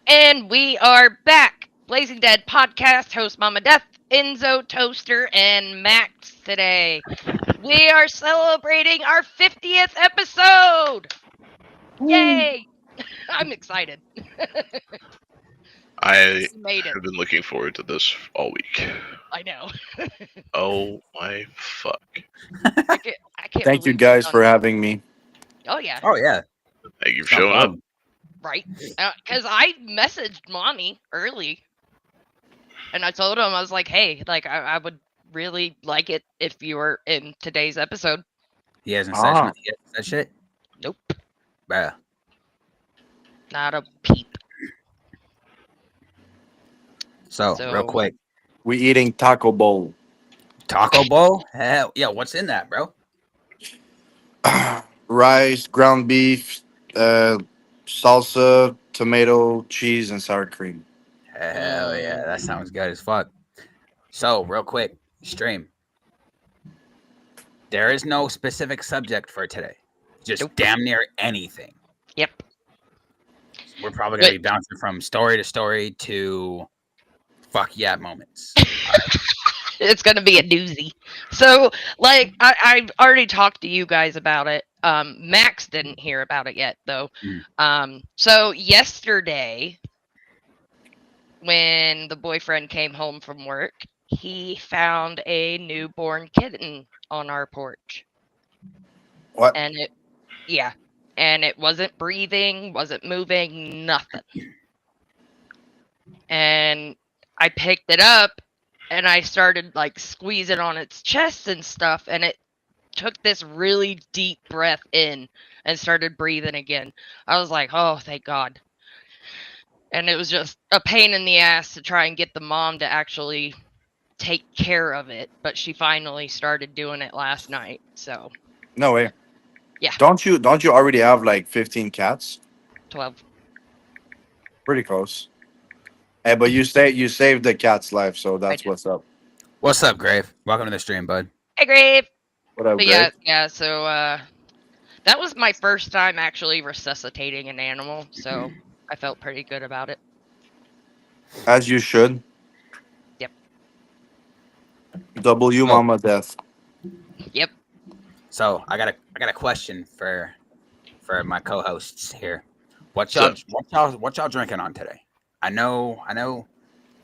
And we are back. Blazing Dead podcast, host Mama Death, Enzo Toaster, and Max today. We are celebrating our 50th episode. Yay! I'm excited. I We made it. have been looking forward to this all week. I know. Oh my fuck. I can't Thank you believe we've guys done for it. having me. Oh yeah, Oh yeah, Thank you for it's no showing up. problem. right. Because I messaged Monty early, and I told him I was like, "Hey, like I would really like it if you were in today's episode." He hasn't said Ah, nothing yet. That shit, Nope, bruh. not a peep. So real So quick, we eating taco bowl. Taco Bowl. Hell yeah, what's in that, bro? Rice, ground beef, salsa, tomato, cheese, and sour cream. Hell yeah, that sounds good as fuck. So real quick, stream. There is no specific subject for today. Just Nope. damn near anything. Yep. We're probably gonna Good. be bouncing from story to story to fuck yeah moments. It's gonna be a doozy. So, like, I've already talked to you guys about it. Max didn't hear about it yet, though. So yesterday, when the boyfriend came home from work, he found a newborn kitten on our porch, What? and it wasn't breathing, wasn't moving, nothing. And I picked it up and I started like squeezing on its chest and stuff, and it took this really deep breath in and started breathing again. I was like, "Oh, thank God." And it was just a pain in the ass to try and get the mom to actually take care of it, but she finally started doing it last night. So, No way. Yeah. Don't you already have like 15 cats? 12. Pretty close. Hey, but you saved the cat's life, so that's did. what's up. What's up, Grave? Welcome to the stream, bud. Hey, Grave. What up, But Greg? yeah, so that was my first time actually resuscitating an animal, so I felt pretty good about it. As you should. Yep. W Mama Death. Yep. So I got a question for my co-hosts here. What y'all drinking on today? I know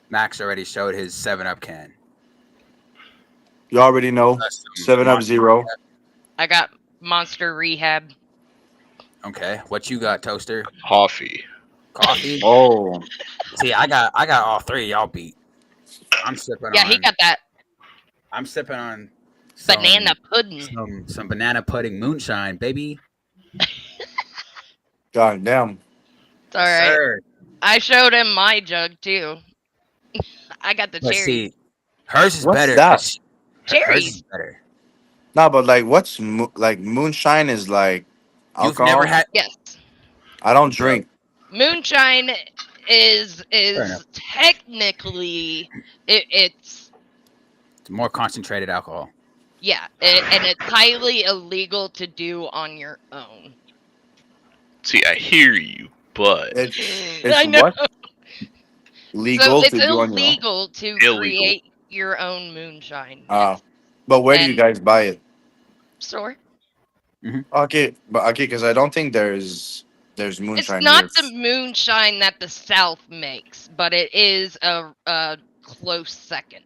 Max already showed his 7-Up can. You already know. That's some 7 Up Monster Zero. Rehab. I got Monster Rehab. Okay, what you got, Toaster? Coffee. Coffee. Oh, See, I got all three of y'all beat. I'm sipping Yeah, on. he got that I'm sipping on some, banana pudding. some banana pudding moonshine, baby. god damn. It's all right. Sir. I showed him my jug too. I got the But cherries. see, hers is What's better. that? 'Cause hers Cherries. is better. No, but like, like moonshine is like You've alcohol. never had. Yes. I don't Bro, drink. Moonshine is Fair enough. technically it's It's more concentrated alcohol. and it's highly illegal to do on your own. See, I hear you, but It's I know. what So legal it's to do on your own. illegal to Illegal. create your own moonshine. But where do you And- guys buy it? Store. Okay, because I don't think there's moonshine. It's not here. the moonshine that the South makes, but it is a close second.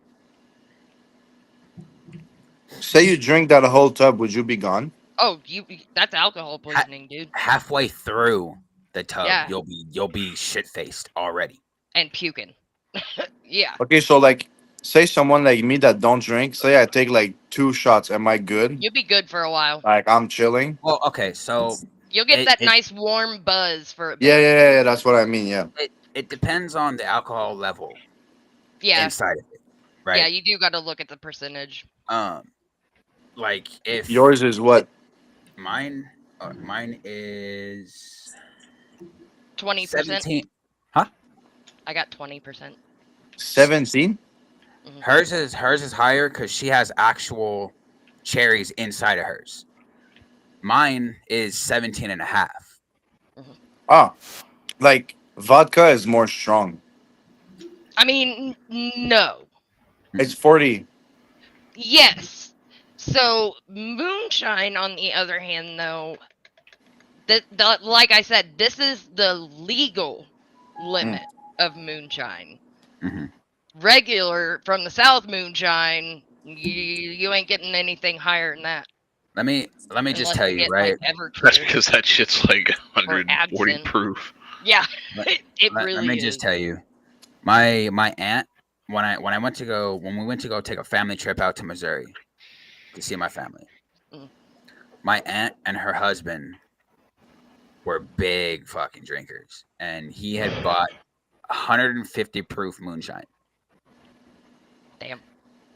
Say you drink that whole tub, would you be gone? Oh, that's alcohol poisoning, dude. Halfway through the tub, Yeah. you'll be shit faced already. And puking. Yeah. Okay, so like, say someone like me that don't drink. Say I take like 2 shots. Am I good? You'll be good for a while. Like I'm chilling. Well, okay, so You'll get It- that it- nice warm buzz for a bit. Yeah. That's what I mean. Yeah. it depends on the alcohol level Yeah. inside of it, Yeah, right? you do got to look at the percentage. Like if Yours is what? mine is 20%. 17. I got 20%. 17. Hers is higher because she has actual cherries inside of hers. Mine is 17 and a half. Ah, like Vodka is more strong. I mean, no. It's 40. Yes. So moonshine, on the other hand, though, like I said, this is the legal limit of moonshine. Mhm. Regular from the South moonshine, you ain't getting anything higher than that. Let me just Unless tell you you, get right? like That's Everclear because that shit's like or 140 Absinthe. proof. Yeah, Let, it let really me is. just tell you, my aunt when we went to go take a family trip out to Missouri to see my family. Mm. My aunt and her husband were big fucking drinkers, and he had bought 150 proof moonshine. Damn.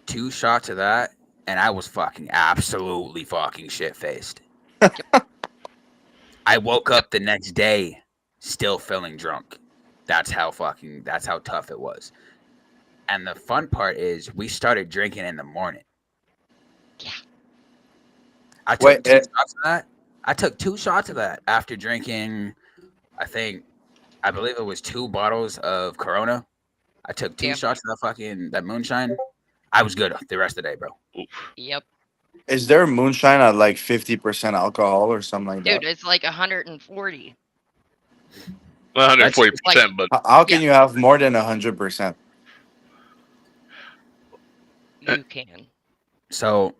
2 shots of that, and I was fucking absolutely fucking shit faced. I woke up the next day still feeling drunk. That's how tough it was. And the fun part is we started drinking in the morning. Yeah. I took Wait, 2 shots of that. I took 2 shots of that after drinking, I believe it was 2 bottles of Corona. I took 2 Yeah. shots of that moonshine. I was good the rest of the day, bro. Oof. Yep. is there moonshine at like 50% alcohol or something like Dude, that? it's like 140. 140%, but How can Yeah. you have more than 100%? You can. So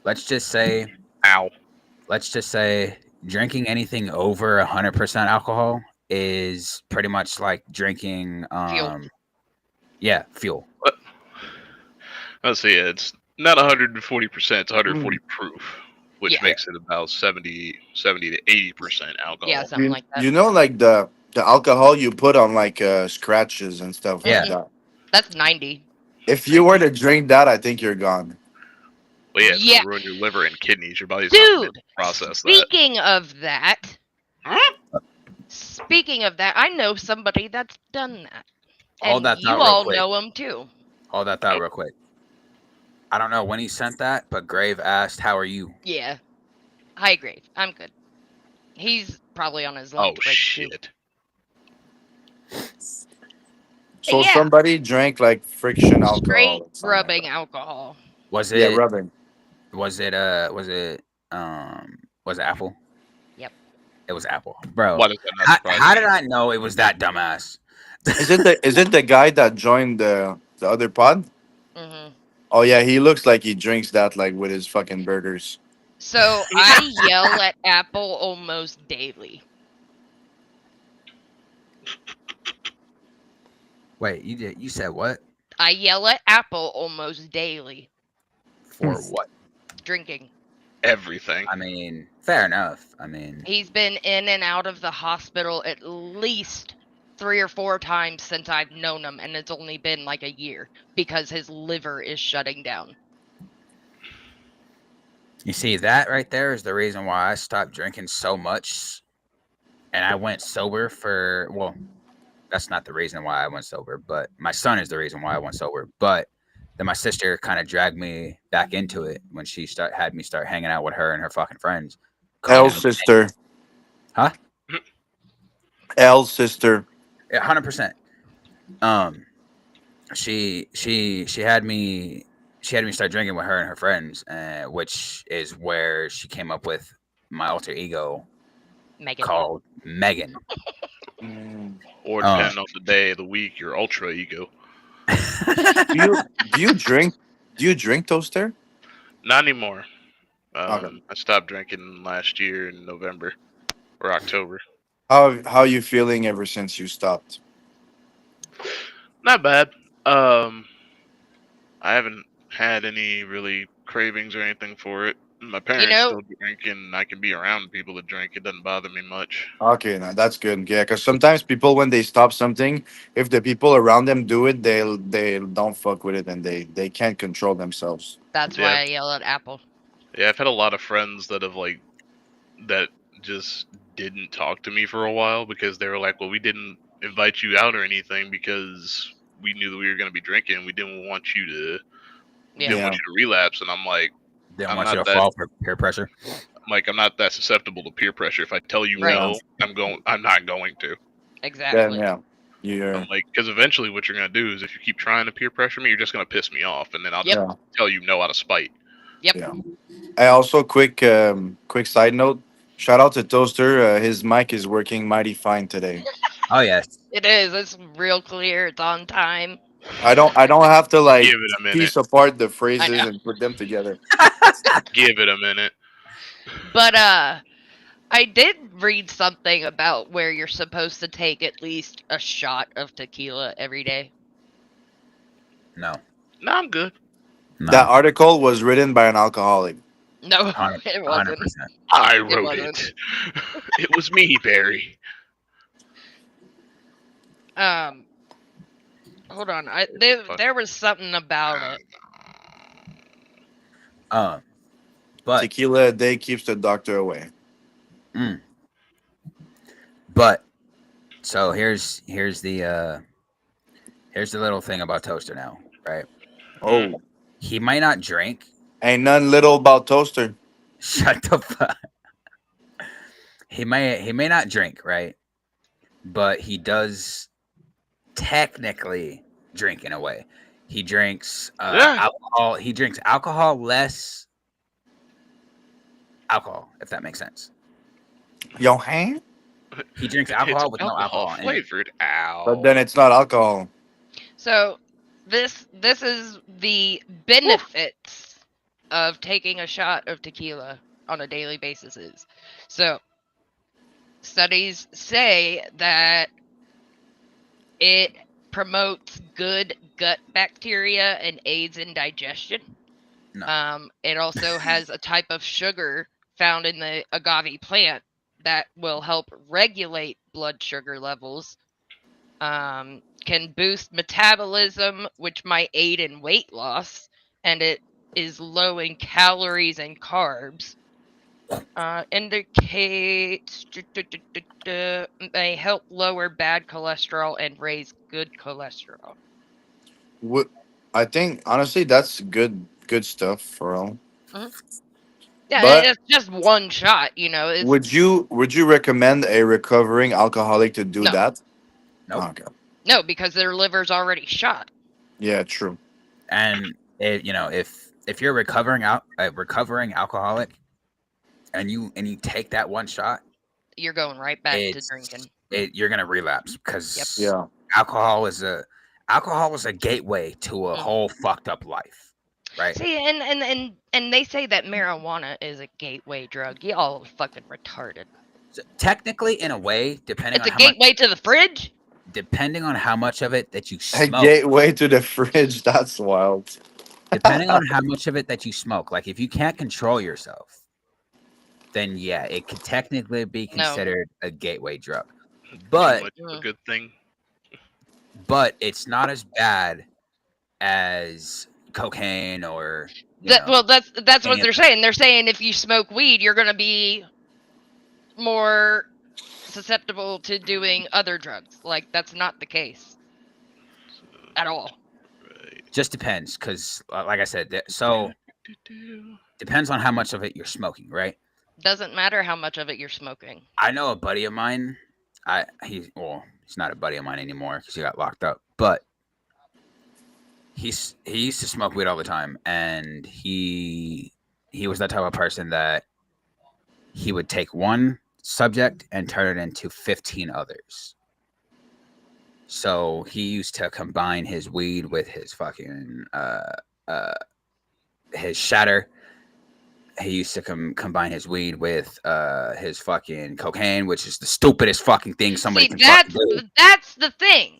let's just say ow. drinking anything over 100% alcohol is pretty much like drinking Fuel. fuel. Let's see, it's not 140%, it's 140 Mm. proof, which Yeah. makes it about 70 to 80% alcohol. Yeah, something like that. You know, like the alcohol you put on like scratches and stuff Yeah. like that. That's 90. If you were to drink that, I think you're gone. But yeah, it's Yeah. gonna ruin your liver and kidneys. Your body's not gonna Dude, process that. speaking of that, I know somebody that's done that. Hold And that you thought real all quick. know him too. Hold that thought real quick. I don't know when he sent that, but Grave asked, "How are you?" Yeah. Hi, Grave. I'm good. He's probably on his Oh lunch break too. shit! So Yeah. somebody drank like friction alcohol. Straight or something like rubbing that. alcohol. Was Yeah, it? rubbing. Was it? Was it Apple? Yep. It was Apple, bro. Why does that not surprise How me? did I know it was that dumbass? Is it the guy that joined the other pod? Hmm. Oh yeah, he looks like he drinks that like with his fucking burgers. So I yell at Apple almost daily. Wait, you said what? I yell at Apple almost daily. For what? Drinking. Everything. I mean, fair enough. I mean, He's been in and out of the hospital at least 3 or 4 times since I've known him, and it's only been like a year because his liver is shutting down. you see, that right there is the reason why I stopped drinking so much, and I went sober for. Well, that's not the reason why I went sober, but my son is the reason why I went sober. But then my sister kind of dragged me back into it when she had me start hanging out with her and her fucking friends. L's sister. Huh? L's sister. 100%. She had me start drinking with her and her friends, which is where she came up with my alter ego Megan. called Megan. Or depending on the day of the week, your ultra ego. Do you drink? Do you drink Toaster? Not anymore. Okay. I stopped drinking last year in November or October. How are you feeling ever since you stopped? Not bad. I haven't had any really cravings or anything for it. My parents still drink, and I can be around people that drink. It doesn't bother me much. Okay, now that's good. Yeah, because sometimes people, when they stop something, if the people around them do it, they don't fuck with it, and they can't control themselves. That's why I yell at Apple. Yeah, I've had a lot of friends that have that just didn't talk to me for a while because they were like, "Well, we didn't invite you out or anything because we knew that we were going to be drinking. We didn't want you to relapse." And I'm like, didn't want you to fall for peer pressure. I'm like, I'm not that susceptible to peer pressure. If I tell you no, I'm not going to. Exactly. yeah, you're I'm like, because eventually, what you're gonna do is, if you keep trying to peer pressure me, you're just gonna piss me off, and then I'll just Yep. yeah, tell you no out of spite. Yep. yeah. I also quick side note. Shout out to Toaster. His mic is working mighty fine today. Oh yes. It is. It's real clear. It's on time. I don't have to like Give it a minute. piece apart the I phrases know. and put them together. Give it a minute. But I did read something about where you're supposed to take at least a shot of tequila every day. No. No, I'm good. No. That article was written by an alcoholic. No, 100%. it wasn't. I It wrote wasn't. it. It was me, Barry. Hold on. There was something about it. But Tequila a day keeps the doctor away. but so here's the little thing about Toaster now, right? Oh, He might not drink. ain't nothing little about Toaster. Shut the fuck. He may not drink, right? But he does technically drink in a way. He drinks Yeah. alcohol. He drinks alcohol less alcohol, if that makes sense. Yo, hand? He drinks alcohol It's with no alcohol in it. flavored. Ow. But then it's not alcohol. So this is the benefits of taking a shot of tequila on a daily basis is. So studies say that it promotes good gut bacteria and aids in digestion. No. It also has a type of sugar found in the agave plant that will help regulate blood sugar levels. Can boost metabolism, which might aid in weight loss, and it is low in calories and carbs. Indicates may help lower bad cholesterol and raise good cholesterol. What? I think honestly that's good stuff for all. Yeah, But it's just one shot, you know. It's, would you recommend a recovering alcoholic to do No. that? Nope. Okay. no, because their liver's already shot. Yeah, true. And if you're a recovering alcoholic, and you take that one shot, You're going right back to it's drinking. you're gonna relapse because Yeah. alcohol is a gateway to a Mhm. whole fucked up life, right? See, and they say that marijuana is a gateway drug. Y'all fucking retarded. So technically, in a way, It's a gateway to the fridge. depending on how much of it that you A smoke, gateway to the fridge. That's wild. depending on how much of it that you smoke, like if you can't control yourself, then yeah, it could technically be No. considered a gateway drug. Too But much of a good thing. it's not as bad as cocaine or you know, Well, that's what any of they're saying. They're saying if you smoke weed, you're gonna be more susceptible to doing other drugs. Like that's not the case at all. Right. just depends because like I said, so depends on how much of it you're smoking, right? Doesn't matter how much of it you're smoking. I know a buddy of mine. He's not a buddy of mine anymore because he got locked up. But he used to smoke weed all the time, and he was that type of person that he would take one subject and turn it into 15 others. So he used to combine his weed with his fucking his shatter. He used to combine his weed with his fucking cocaine, which is the stupidest fucking thing somebody See, can fucking do. that's the thing,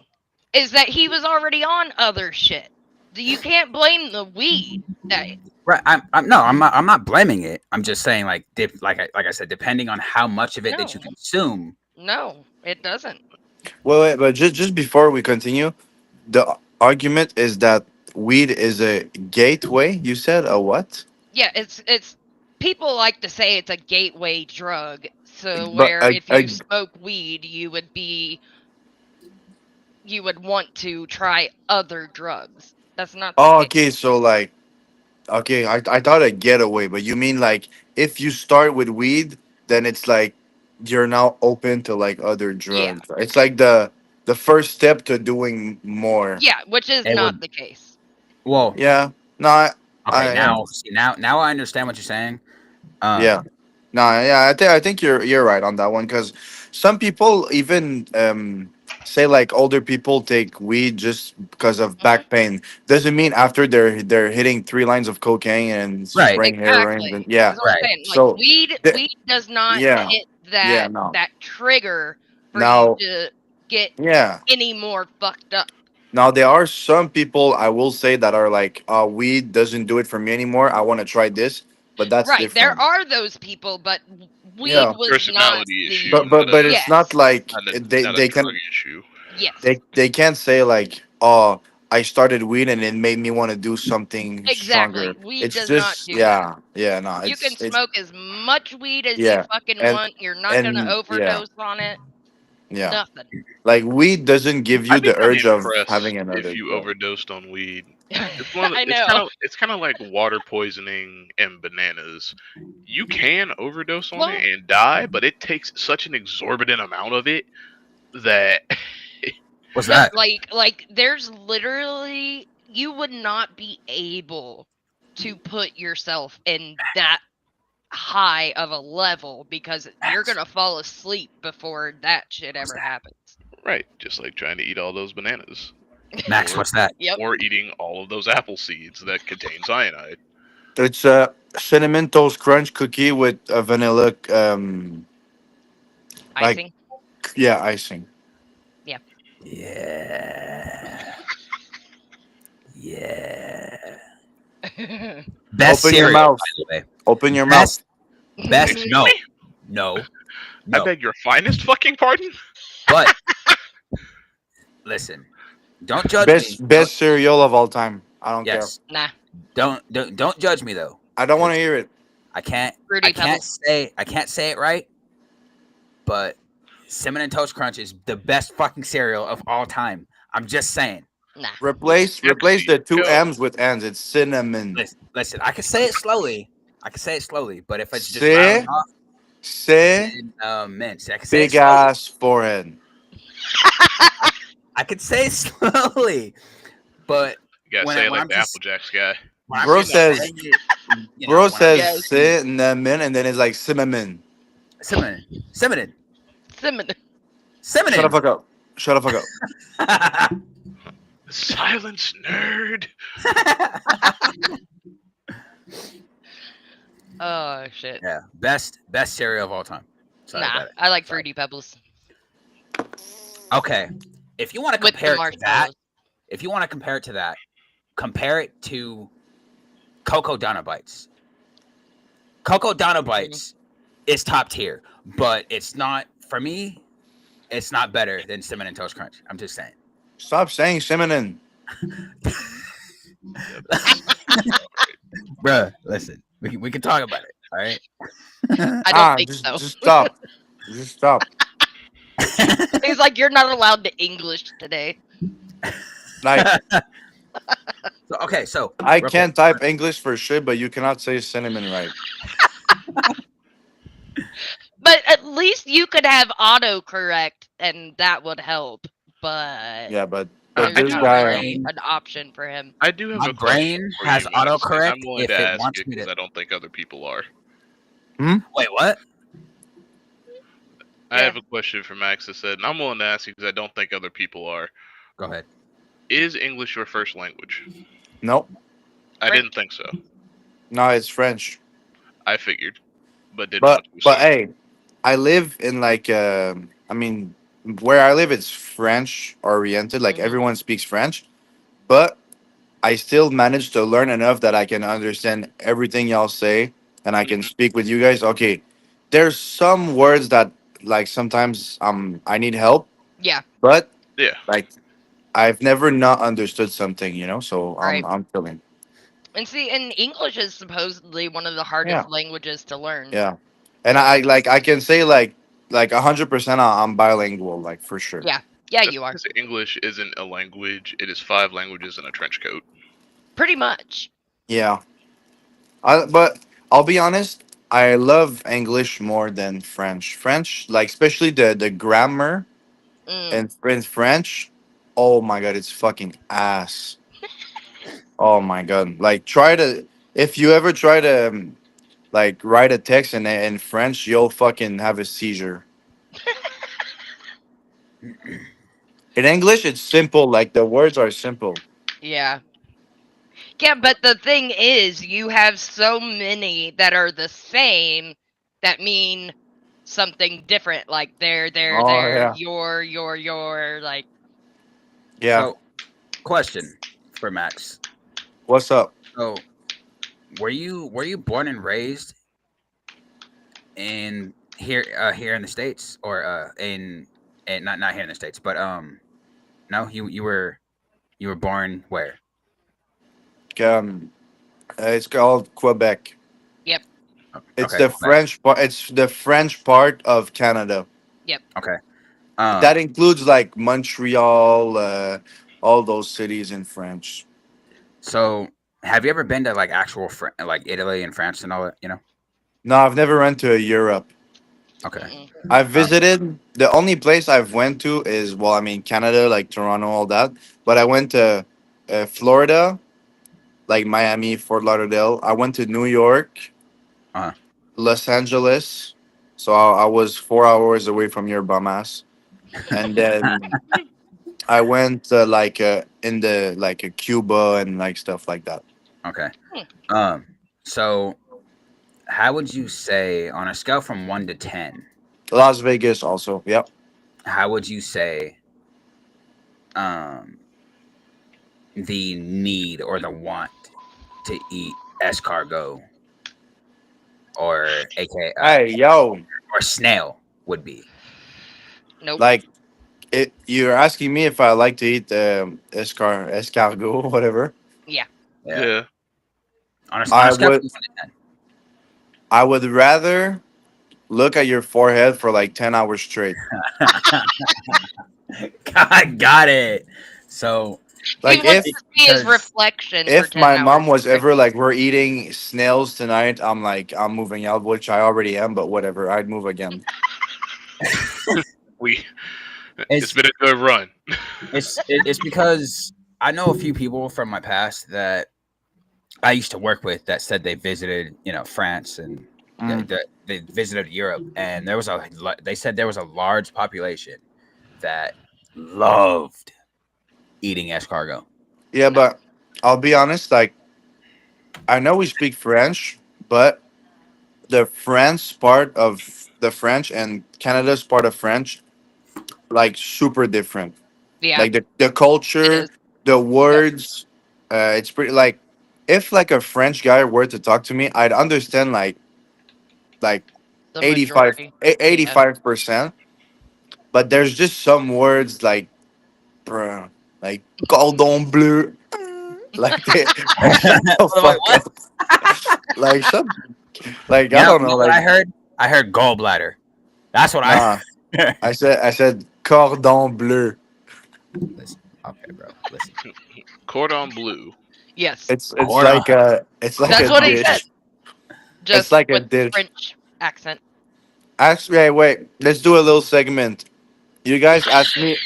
is that he was already on other shit. You can't blame the weed. Right? I'm not blaming it. I'm just saying, like I said, depending on how much of it that you No. consume. No, it doesn't. Well, wait, but just before we continue, the argument is that weed is a gateway. You said a what? Yeah, it's people like to say it's a gateway drug. So But where if you I- smoke weed, you would want to try other drugs. That's not the Oh, case. okay. So like, okay, I thought a getaway, but you mean like if you start with weed, then it's like you're now open to like other Yeah. drugs. It's like the first step to doing more. Yeah, which is It not would- the case. Well, Yeah. No. okay, Yeah. now I understand what you're saying. Yeah. No. Yeah. I think you're right on that one because some people even say like older people take weed just because of back pain. Doesn't mean after they're hitting 3 lines of cocaine and Right. spraying heroin. Exactly. Yeah. That's what I'm Right. saying. Like So weed the- weed does not yeah. hit Yeah. that No. that trigger for Now. you to get Yeah. any more fucked up. Now there are some people I will say that are like, weed doesn't do it for me anymore. I want to try this, but that's Right. There different. are those people, but weed Yeah. was not Personality the issue. But it's Yes. not like Not a, they not a they drug can issue. yes. they can't say like, oh, I started weed and it made me want to do something Exactly. stronger. Weed It's does not just do that. no, You can it's smoke as much weed as you yeah, fucking and want. You're not gonna yeah, overdose on it. yeah. Nothing. Like weed doesn't give you I'd be the kind urge of of having impressed another if you drug. overdosed on weed. It's one. I It's know. kind of like water poisoning and bananas. You can overdose on Well- it and die, but it takes such an exorbitant amount of it that What's No, that? like there's literally you would not be able to put yourself in that high of a level because you're gonna fall asleep before that shit ever happens. right, just like trying to eat all those bananas Max, what's that? Yep. or eating all of those apple seeds that contain cyanide. It's a cinnamon toast crunch cookie with a vanilla like Icing. icing. Yeah. Yeah. Best Open your cereal, mouth. by the way. Open your mouth. Best. No. No. I No. beg your finest fucking pardon. But listen, don't judge me. Best cereal of all time. I don't Yes. Nah. Don't judge me though. care. I don't want to hear it. I can't. Fruity I can't Pebbles. say it right. But Cinnamon Toast Crunch is the best fucking cereal of all time. I'm just saying. Nah. Replace the two Go. M's with N's. It's cinnamon. Listen. I can say it slowly. But if it's just Say- rounding off, Say then, mince. I can say it big slowly. ass forehead. I could say it slowly, but You gotta When say I- it when like I'm the just- Applejack's guy. when I'm Bro just says- saying it, you know, Bro when I'm says just- cinnamon and then it's like cinnamon. cinnamon. Cinnamon. Shut the fuck up. Shut the fuck up. Silence, nerd. Oh shit. Yeah, best cereal of all time. Sorry Nah. about it. I like Fruity Pebbles. Okay, if you want to With compare the it to that, marshmallows. compare it to Cocoa Donna Bites. Cocoa Donna Mm-hmm. Bites is top tier, but it's not for me. It's not better than Cinnamon Toast Crunch. I'm just saying. Stop saying cinnamon. Bruh, listen, we can talk about it. All right. I don't think so. Just stop. Just stop. He's like, you're not allowed to English today. Like So, okay, so I real can't type English for shit, but you cannot say cinnamon right. But at least you could have autocorrect and that would help. But Yeah, but there's this not guy. really an option for him. I do have My a question brain for has you, Max, and autocorrect I'm willing if to it ask wants it me to- because I don't think other people are. Wait, what? I Yeah. have a question for Max that said, and I'm willing to ask you because I don't think other people are. Go ahead. Is English your first language? Nope. I French. didn't think so. No, it's French. I figured, but didn't But want to. but hey, I live in like I mean where I live it's French oriented. Like Mhm. everyone speaks French, but I still manage to learn enough that I can understand everything y'all say and I can Mhm. speak with you guys. Okay, there's some words that like sometimes I need help, Yeah. but Yeah. like I've never not understood something, you know. So Right. I'm feeling. And see, and English is supposedly one of the hardest languages to learn. Yeah, and I can say like 100% I'm bilingual, like for sure. Yeah. Yeah, That's you are. because English isn't a language; it is 5 languages in a trench coat. Pretty much. Yeah. But I'll be honest, I love English more than French. French, like especially the grammar Mm. and in French. Oh my god, it's fucking ass. Oh my god, like try to if you ever try to like write a text in French, you'll fucking have a seizure. In English, it's simple. Like the words are simple. Yeah. Yeah, but the thing is, you have so many that are the same that mean something different. Like Oh yeah, your, like. yeah. So, question for Max. What's up? So, were you born and raised in here in the states, or in not here in the states, but no, you were born where? Um, it's called Quebec. Yep. It's Okay, the Quebec. French part. It's the French part of Canada. Yep. Okay. That includes like Montreal, all those cities in French. So, have you ever been to like actual like Italy and France and all that? No, I've never went to Europe. Okay. Mm-mm. I've visited the only place I've went to is well, I mean Canada, like Toronto, all that. But I went to Florida, like Miami, Fort Lauderdale. I went to New York, Uh-huh. Los Angeles. So I was 4 hours away from your bum ass, and then I went like in the like Cuba and like stuff like that. Okay. Hmm. So how would you say on a scale from 1 to 10, Las Vegas also. Yep. how would you say um the need or the want to eat escargot, or aka Hey yo, or snail would be? Nope. like you're asking me if I like to eat escargot, whatever. Yeah. Yeah. Yeah. On a I scale would from 1 I would rather look at your forehead for like 10 hours straight. to 10. Got it. So He Like wants to see his because reflection for if 10 my hours mom was straight. ever like we're eating snails tonight, I'm like I'm moving out, which I already am, but whatever, I'd move again. We It's- it's been a good run. it's because I know a few people from my past that I used to work with that said they visited, France, and Mm. they visited Europe, and they said there was a large population that loved eating escargot. Yeah, but I'll be honest, like I know we speak French, but the France part of the French and Canada's part of French, like super different. Yeah. Like the It culture, is. the words, it's pretty like if like a French guy were to talk to me, I'd understand like The 85 majority. 85%, but there's just some words like bruh, like cordon bleu, like they like shut the Wait, fuck up. Like shut like You I know, don't you know know what like I heard? I heard gallbladder. That's what nah. I said cordon bleu. Listen, okay, bro. Listen. Cordon bleu. Yes. It's Cordon. like a That's what he dish. said. Just like a with dish. French accent. Actually, hey, wait. Let's do a little segment. You guys ask me.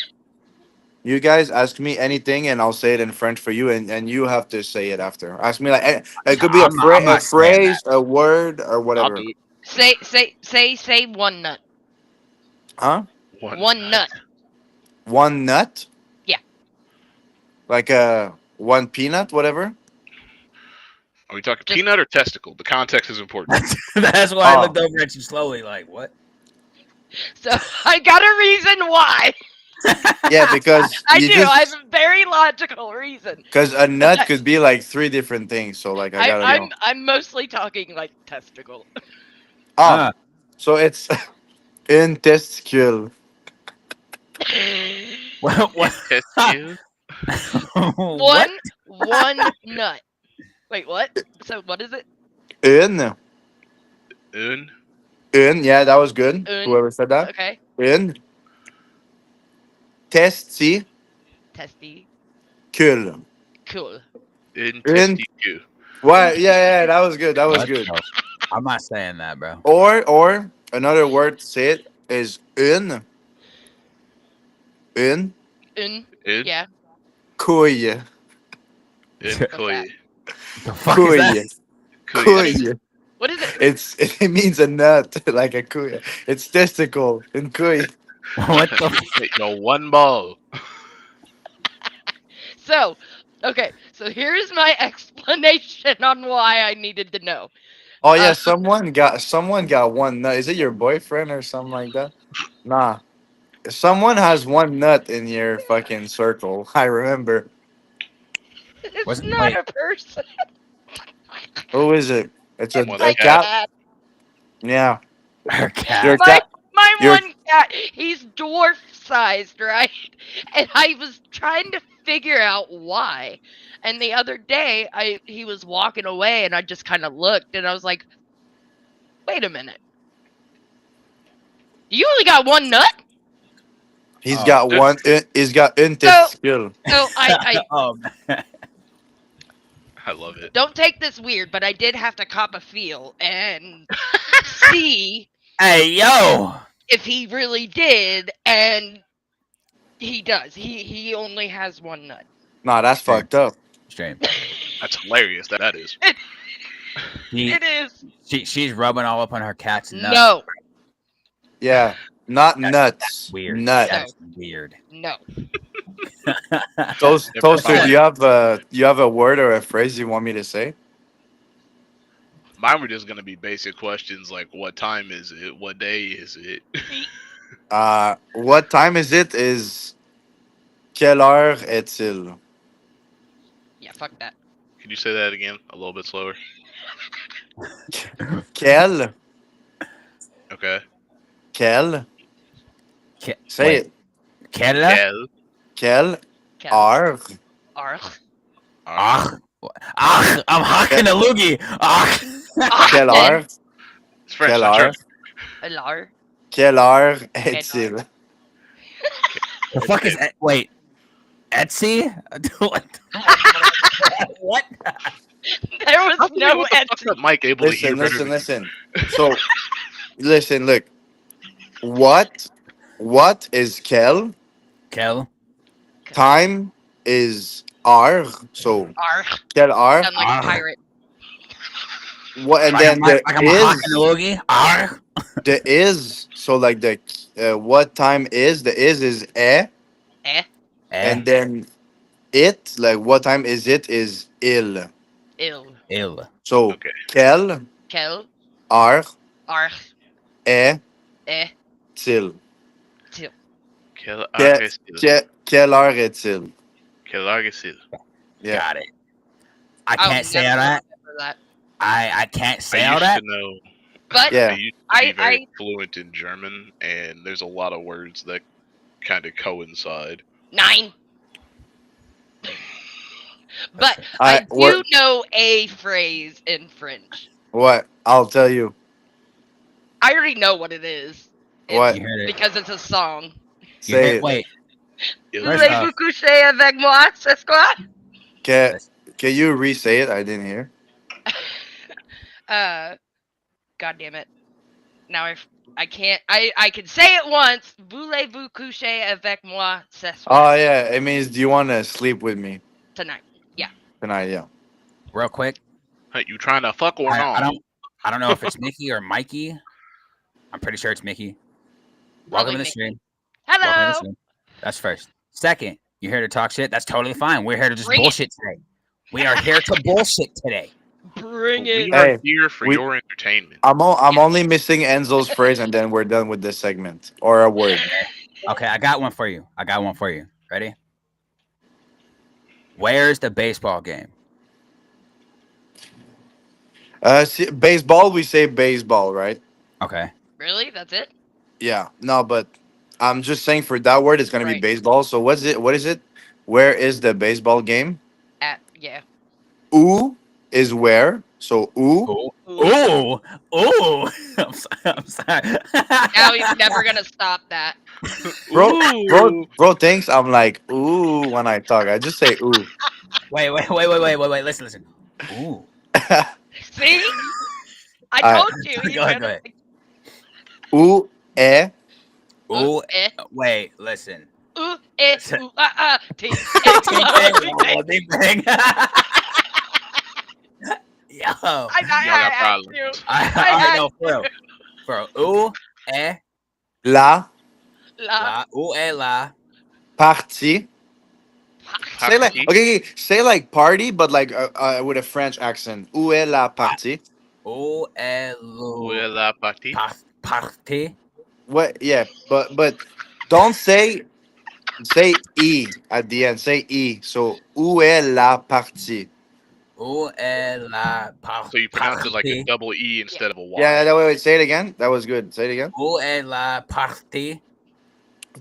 You guys ask me anything, and I'll say it in French for you, and you have to say it after. Ask me like it could be I'm a not saying that. phrase, a word, or I'll whatever. do it. Say one nut. Huh? One nut. One nut? Yeah. Like a one peanut, whatever. Are we talking Just- peanut or testicle? The context is important. That's why I Oh. looked over at you slowly, like, what? So I got a reason why. Yeah, because I you do. I just have a very logical reason. because a nut could be like three different things. So like I gotta know. I'm mostly talking like testicle. Ah, so it's in testicule. What? Testicle? What? One nut. Wait, what? So what is it? In. Un. Yeah, that was good. Un. Whoever said that. Okay. In. Testicule. Testy. Cool. In In- testicle. What? Yeah, that was good. That was What good. the I'm not saying that, bro. Or another word to say it is une In, In yeah. couille. in What's Koy. that? The fuck is that? Koy. What is it? Couille. What is it? It means a nut, like a couille. It's testicle in couille. What the? Yo, one ball. So, okay. So here's my explanation on why I needed to know. Oh yeah, Uh, someone got one nut. Is it your boyfriend or something like that? Nah. Someone has one nut in your fucking circle. I remember. it's Wasn't not wait. a person. Who is it? It's a, One a cat. cat. Yeah. Her Your cat. My cat. my Your one cat, he's dwarf sized, right? And I was trying to figure out why. And the other day, he was walking away, and I just kind of looked, and I was like, "Wait a minute, you only got one nut?" he's Oh. got one. He's got un So, testicle. so I Man. I love it. don't take this weird, but I did have to cop a feel and see Hey, yo. if he really did, and he does. He only has one nut. Nah, that's Sure. fucked up. Stream. That's hilarious. That is. It is She's rubbing all up on her cat's nut. no, Yeah. Not That's nuts. Weird. Nut. That's weird. no. Toaster, fine. do you have a word or a phrase you want me to say? Mine were just gonna be basic questions like, what time is it? What day is it? What time is it? Is quelle heure est-il? Yeah, fuck that. Can you say that again a little bit slower? Quelle? Okay. Quelle? Ke- Say wait, it. Kella? Kel. Quelle Kel. heure? Arch. Ach. Ach. I'm hocking a loogie. Ach. Quelle heure? It's French. Quelle not heure? German. Alar. Quelle heure est-il? The fuck is wait? Etsy? what? What? There was How no the fuck Etsy. is Mike able to hear Listen, better listen. So, listen, look. What is quelle? Kel? Time is heure. So, Arch. quelle heure? Sound like a Arch. pirate. What and then like the I'm hocking a is loogie. Ach. the is. So like the what time is the is Eh. and then it like what time is it is il. Ill. Ill. So Okay. quelle Kel. heure Arch. est-il? Eh. Quelle Que- heure est-il? Quelle heure est-il? Quelle heure est-il? Yeah. Got it. I I'll can't say never all that. remember that. I can't say I all used that. to know. But Yeah. I used to be I- very fluent in German, and there's a lot of words that kind of coincide. 9. But I- I we're- do know a phrase in French. What? I'll tell you. I already know what it is. It's What? You heard it. because it's a song. You Say heard, it. wait. Il- First Voulez-vous off- coucher avec moi ce soir? Can you re-say it? I didn't hear. God damn it. Now I can't. I can say it once. Voulez-vous coucher avec moi ce soir? Oh yeah, it means do you want to sleep with me Tonight. tonight? Yeah. Real quick. Hey, you trying to fuck or I not? don't know if it's Mickey or Mikey. I'm pretty sure it's Mickey. Welcome to the Mickey. stream. Welcome to the Hello. stream. That's first. Second, you're here to talk shit. That's totally fine. We're here to just Bring it. bullshit today. We are here to bullshit today. Bring We it. are Hey, here for we- your entertainment. I'm Yeah. only missing Enzo's phrase, and then we're done with this segment or a word. Okay, I got one for you. Ready? Where's the baseball game? Baseball, we say baseball, right? Okay. Really? That's it? Yeah. No, but I'm just saying for that word, it's gonna be Right. baseball. So what's it? What is it? Where is the baseball game? Yeah. Où is where. So où. Ooh. Ooh. I'm sorry. Now he's never gonna stop that. Bro thinks I'm like ooh when I talk. I just say ooh. Wait. Listen. Ooh. See? I Alright. told you. You Go ahead, should go ahead. Où est Ooh, eh, wait, listen. ooh, ting, Ting, ting, ting, ting. ting, ting. Yo, Y'all got had problems. to. I know for real. For real. Ooh, la la, ooh, la. partie? Say like Party. okay, say like party, but like with a French accent. Où est la partie? Ooh, Où est lu. la partie? Party. What? Yeah, but don't say e at the end. Say e. So où est la partie? Ooh, la party. So you pronounce it like a double E instead of a Y. Yeah, wait, say it again. That was good. Say it again. Ooh, la party.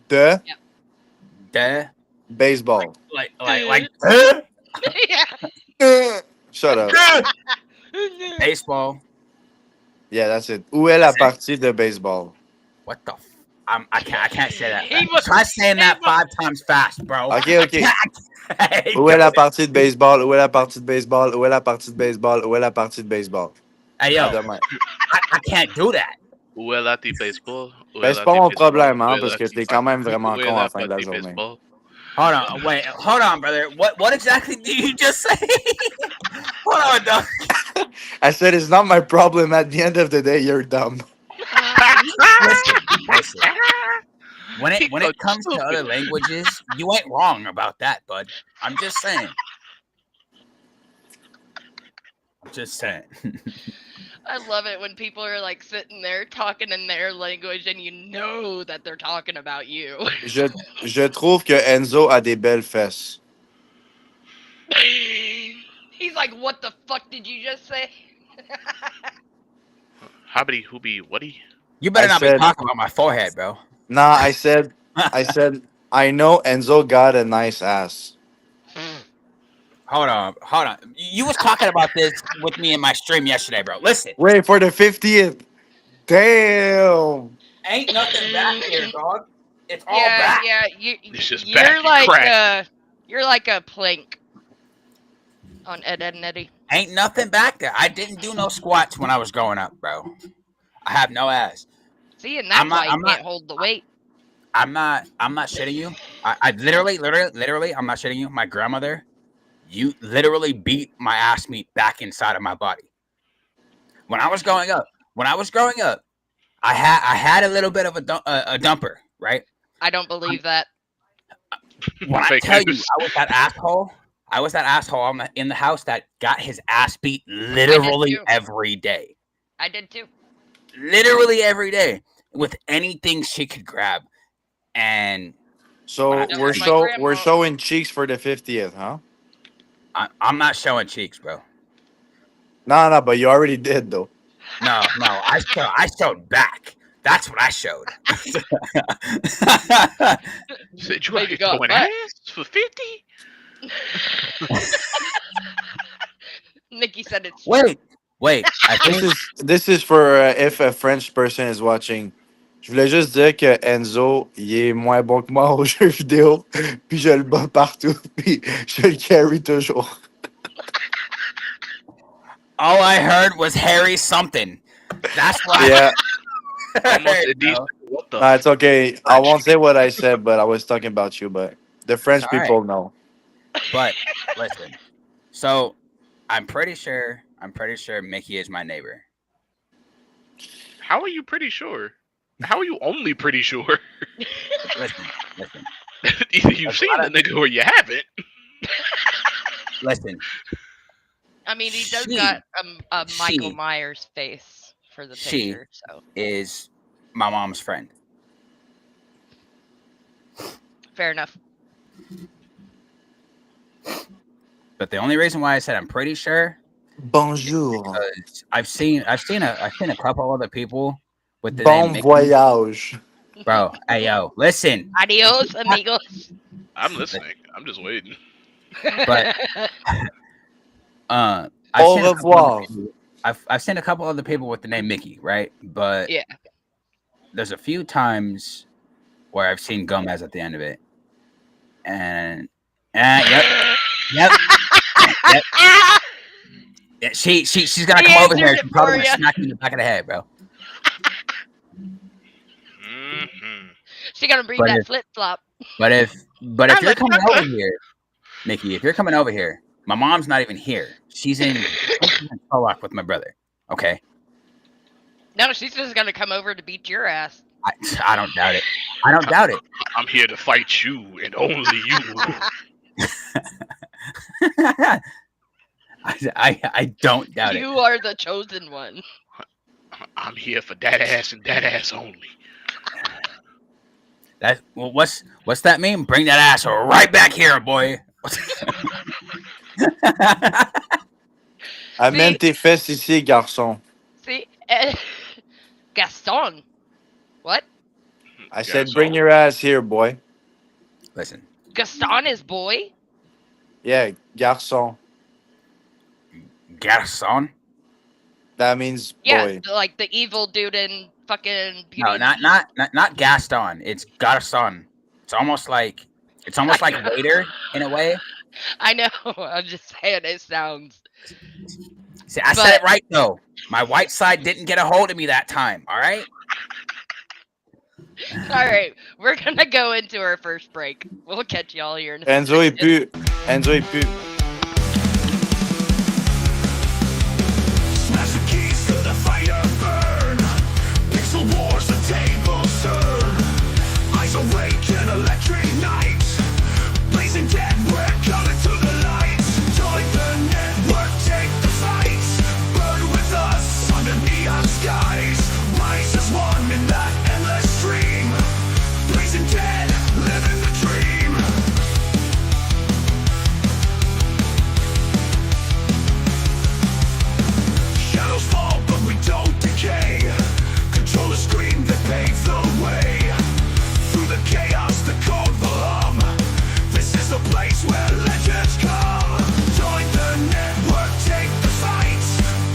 De De. baseball. Like, Shut up. baseball. Yeah, that's it. Où est la partie de baseball? What the? I can't say that. He Fast. was- Try saying that he was- 5 times fast, bro. Okay. Hey, Où est la partie de baseball? Où est la partie de baseball? Où est la partie de baseball? Où est la partie de baseball? hey, yo, À demain. I can't do that. Où est la petite baseball? Où Ben, est c'est la pas petite mon baseball? problème, hein, Où est parce la que petite t'es quand même partie? vraiment Où est con à la la fin de la petite journée. baseball? Hold on, wait, hold on, brother. What exactly did you just say? Hold on, dog. I said it's not my problem. At the end of the day, you're dumb. Listen. When He it so comes to other stupid. languages, you ain't wrong about that, bud. I'm just saying. I love it when people are like sitting there talking in their language and you know that they're talking about you. Je trouve que Enzo a des belles fesses. He's like, what the fuck did you just say? Hobbity hoobie whatty? You better I not be said- talking about my forehead, bro. Nah, I said, I know Enzo got a nice ass. Hold on. You was talking about this with me in my stream yesterday, bro. Listen, Wait for the 50th. Damn. ain't nothing back here, dog. It's all Yeah, back. yeah, It's just you're back and like crack. you're like a plank on Ed, Ed and Eddie. Ain't nothing back there. I didn't do no squats when I was growing up, bro. I have no ass. See, and that's I'm not- why you I'm not- can't hold the weight. I'm not shitting you. I literally, I'm not shitting you. My grandmother, you literally beat my ass meat back inside of my body. When I was growing up, I had a little bit of a dumper, right? I don't believe that. When I Fake tell you, news. I was that asshole in the house that got his ass beat literally too. every day. I did too. Literally every day with anything she could grab. And So That we're was my grandma. showing cheeks for the 50th, huh? I'm not showing cheeks, bro. No, but you already did though. No, I showed back. That's what I showed. Said you Baby out here got throwing back. ass for 50? Nikki said it's Wait. I think This is for if a French person is watching. Je voulais juste dire que Enzo, il est moins bon que moi aux jeux vidéo, puis je le bats partout, puis je le carry toujours. all I heard was Harry something. That's why. Yeah, Almost a Bro. decent. What the? nah, it's okay. I won't say what I said, but I was talking about you. But the French It's all people know. But listen, so I'm pretty sure Mickey is my neighbor. How are you pretty sure? How are you only pretty sure? Listen. Either you've That's seen not the nigga or you haven't. Listen, I mean, he does She- got a Michael she- Myers face for the she- picture, so is my mom's friend. fair enough. But the only reason why I said I'm pretty sure Bonjour. is I've seen a couple other people with the Bon name Mickey. voyage. Bro, hey yo, listen. Adios, amigos. I'm listening. I'm just waiting. But I've Au seen a couple revoir. other people- I've seen a couple other people with the name Mickey, right? But Yeah. there's a few times where I've seen Gomez at the end of it, and yep, Yeah, she's gonna He come over here. answered it She's probably for gonna ya. smack you in the back of the head, bro. Mm-hmm. She gonna bring But that if flip flop. but if I'm you're a coming over trucker. here, Mickey, if you're coming over here, my mom's not even here. She's in co-op with my brother. Okay, No, she's just gonna come over to beat your ass. I don't doubt it. I don't doubt it. I'm here to fight you and only you. I don't doubt it. You are the chosen one. I'm here for that ass and that ass only. That well, what's that mean? Bring that ass right back here, boy. Amène tes fesses ici, garçon. See, Gaston. What? I said, bring your ass here, boy. Listen, Gaston is boy. Yeah, garçon. garçon. That means Yeah, boy. like the evil dude in fucking Beauty No, and the Beast. not Gaston. It's garçon. It's almost like waiter in a way. I know. I'm just saying it sounds. See, I said it right though. My white side didn't get a hold of me that time. All right. All right, we're gonna go into our first break. We'll catch y'all here in a Enzo est second. pu. Enzo est pu. Smash the keys to the fire burn. Pixel wars, the table turn. Eyes awake in electric night. Blazing dead, we're coming to the light. Join the network, take the fight. Burn with us under neon skies. Rise as one in that endless stream. Blazing dead, living the dream. Shadows fall, but we don't decay. Control the screen that paves the way. Through the chaos, the code will hum. This is the place where legends come. Join the network, take the fight.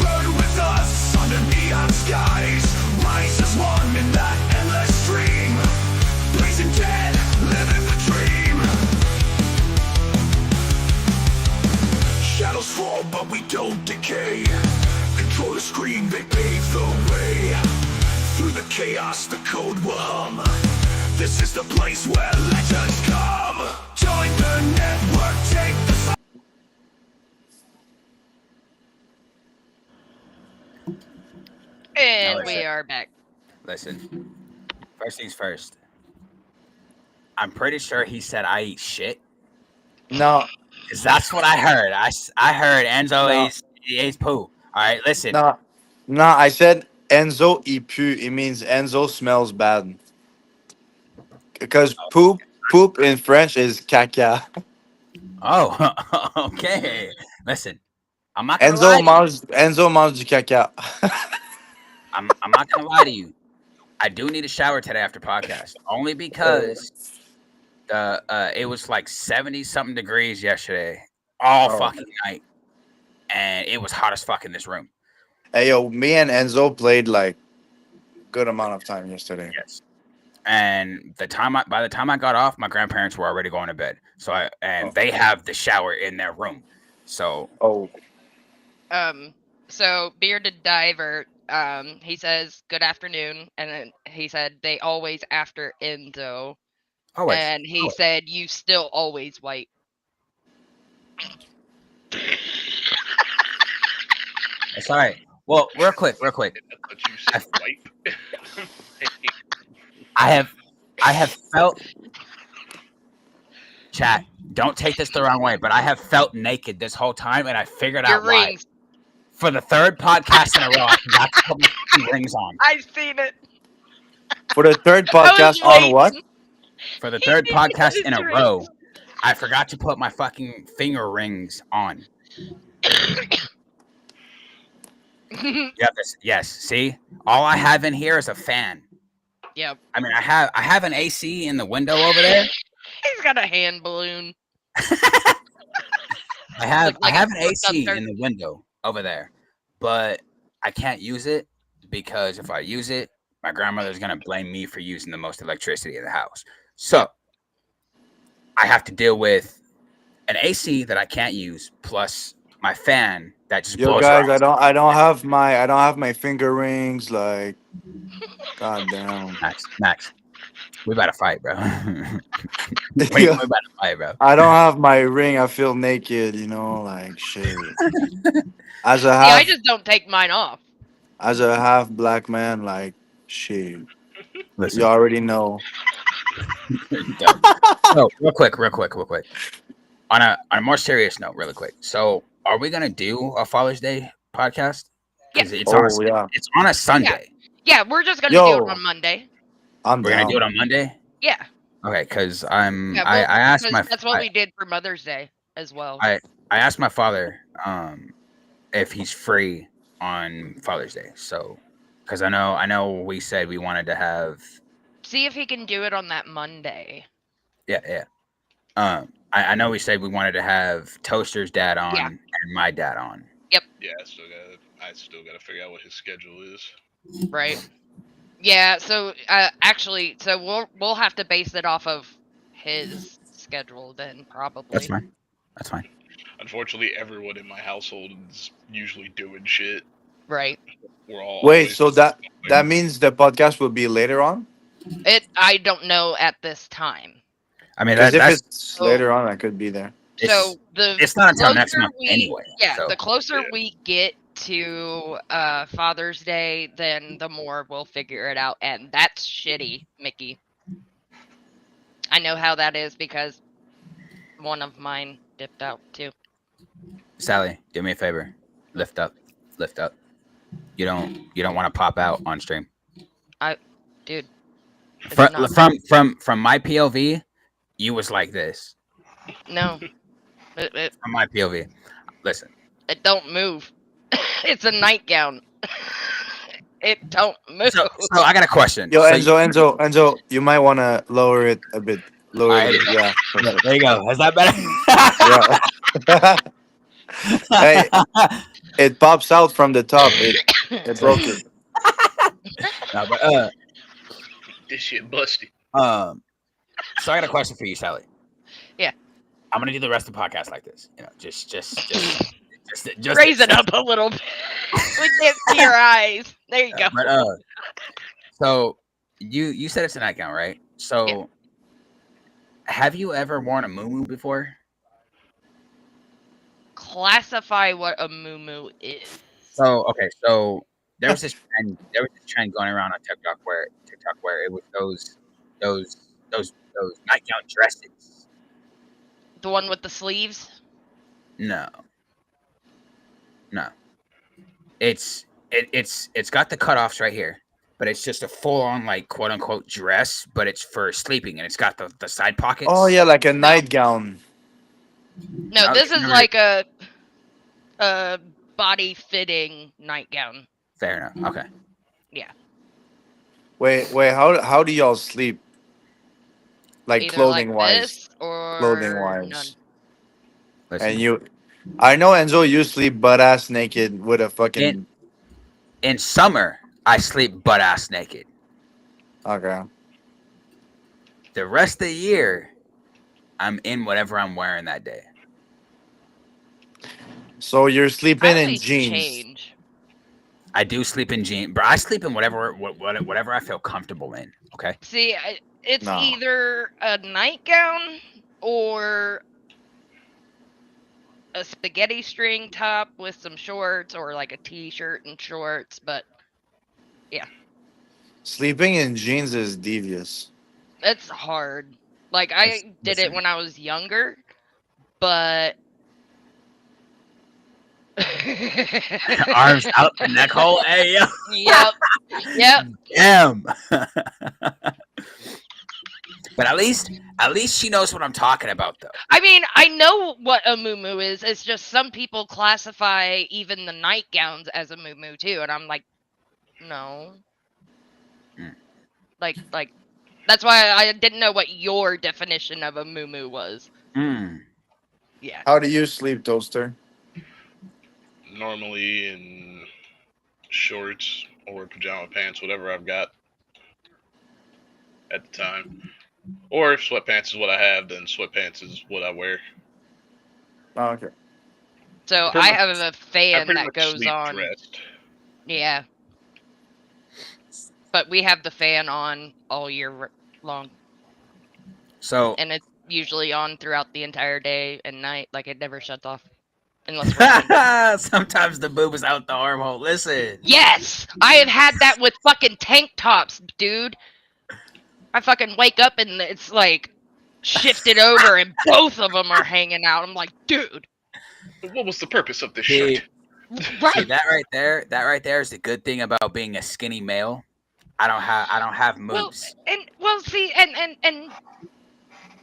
Burn with us under neon skies. Rise as one in that endless stream. Blazing dead, living the dream. Shadows fall, but we don't decay. Control the screen, they pave the way. Through the chaos, the code will hum. This is the place where legends come. Join the network, take the fight. And No, we it's- are back. Listen. First things first. I'm pretty sure he said I eat shit. No, Cause that's what I heard. I heard Enzo No. eats poo. All right, listen. no, no. I said Enzo est pu. It means Enzo smells bad. Because poop in French is caca. Oh, okay. Listen, I'm not gonna lie. to you. Enzo mange du caca. I'm not gonna lie to you. I do need a shower today after podcast, only because it was like 70 something degrees yesterday, all Oh. fucking night, and it was hot as fuck in this room. Hey yo, me and Enzo played like good amount of time yesterday. Yes. And by the time I got off, my grandparents were already going to bed. So they have the shower in their room. So Oh, So Bearded Diver, he says good afternoon, and then he said they always after Enzo, always. and he always. said you still always white. It's all right. Well, real quick. I thought you said wipe. I have felt, chat, don't take this the wrong way, but I have felt naked this whole time, and I figured Your out why. rings. For the third podcast in a row, I forgot to put my rings on. I've seen it. for the third I was podcast on what? waiting. For the third podcast in a His row, I forgot to put my fucking finger rings on. You have this, yes. See, all I have in here is a fan. Yep. I mean, I have an AC in the window over there. He's got a hand balloon. I have Like a an flipped up AC dirt. in the window over there, but I can't use it because if I use it, my grandmother's gonna blame me for using the most electricity in the house. So I have to deal with an AC that I can't use plus my fan that just Yo, blows guys, her off. I don't have my finger rings. Like, goddamn. Max, we about to fight, bro. we Yo, about to fight, bro. I don't have my ring. I feel naked. You know, like shit. As a See, I half, just don't take mine off. as a half black man, like shit. You Listen, already know. no, real quick. On a more serious note, really quick. So, are we gonna do a Father's Day podcast? Because Oh yeah. it's on a Sunday. Yeah, we're just gonna do it Yo, on Monday. I'm We're gonna do it down. on Monday. Yeah. Okay, because Yeah, I asked because my that's what we did for Mother's Day as well. I asked my father if he's free on Father's Day. So, because I know we said we wanted to have See if he can do it on that Monday. yeah. I know we said we wanted to have Toaster's dad on Yeah. and my dad on. Yeah, I still gotta figure out what his schedule is. Right. Yeah, so actually, so we'll have to base it off of his schedule then, probably. That's fine. Unfortunately, everyone in my household is usually doing shit. Right. We're all Wait, always so that means the podcast will be later on? I don't know at this time. I mean, Because if that's it's later on, I could be there. So the it's not until next closer month anyway. Yeah, so. the closer Yeah. we get to Father's Day, then the more we'll figure it out, and that's shitty, Mickey. I know how that is because one of mine dipped out too. Sally, do me a favor. Lift up. You don't want to pop out on stream. Dude. it's not- From my POV, you was like this. No. It From my POV. Listen. don't move. It's a nightgown. It don't move. So I got a question. Yo, So Enzo, you might want to lower it a bit. Lower it a bit. Yeah. perfect. there you go. Is that better? Yeah. Hey, it pops out from the top. It broke it. No, but this shit busted. so I got a question for you, Sally. Yeah. I'm gonna do the rest of the podcast like this. You know, just Raise it up a little bit. We can't see your eyes. There you go. But so you said it's a nightgown, right? So Yeah. have you ever worn a muumuu before? Classify what a muumuu is. So okay, so there was this trend going around on TikTok where it was those nightgown dresses. The one with the sleeves? No. It's got the cutoffs right here, but it's just a full on like quote unquote dress, but it's for sleeping and it's got the side pockets. Oh yeah, like a nightgown. No, No, this is never- like a body fitting nightgown. Fair enough. Okay. Wait. How do y'all sleep? Like Either clothing like wise. this or Clothing none. wise. Listen, And you, I know Enzo, you sleep butt ass naked with a fucking. in summer I sleep butt ass naked. Okay. The rest of the year, I'm in whatever I'm wearing that day. So you're sleeping How in these jeans. change? I do sleep in jeans, but I sleep in whatever I feel comfortable in. Okay. See, it's No. either a nightgown or a spaghetti string top with some shorts, or like a t-shirt and shorts. But Sleeping in jeans is devious. it's hard. Like I did it Listen. when I was younger, but Arms out, neck hole. Hey, yo. Yep. Damn. But at least she knows what I'm talking about, though. I mean, I know what a muumuu is. It's just some people classify even the nightgowns as a muumuu too, and I'm like, no. Mm. Like that's why I didn't know what your definition of a muumuu was. Yeah. How do you sleep, Toaster? Normally in shorts or pajama pants, whatever I've got at the time. Or if sweatpants is what I have, then sweatpants is what I wear. Oh, okay. So Pretty I much- have a I fan pretty that much goes sleep on. dressed. Yeah. But we have the fan on all year long, So and it's usually on throughout the entire day and night. Like it never shuts off, unless we're done. sometimes the boob is out the armhole. Listen. Yes, I have had that with fucking tank tops, dude. I fucking wake up and it's like shifted over, and both of them are hanging out. I'm like, dude, What was the purpose of this See, shirt? right? See that right there is the good thing about being a skinny male. I don't have Well, moves. see, and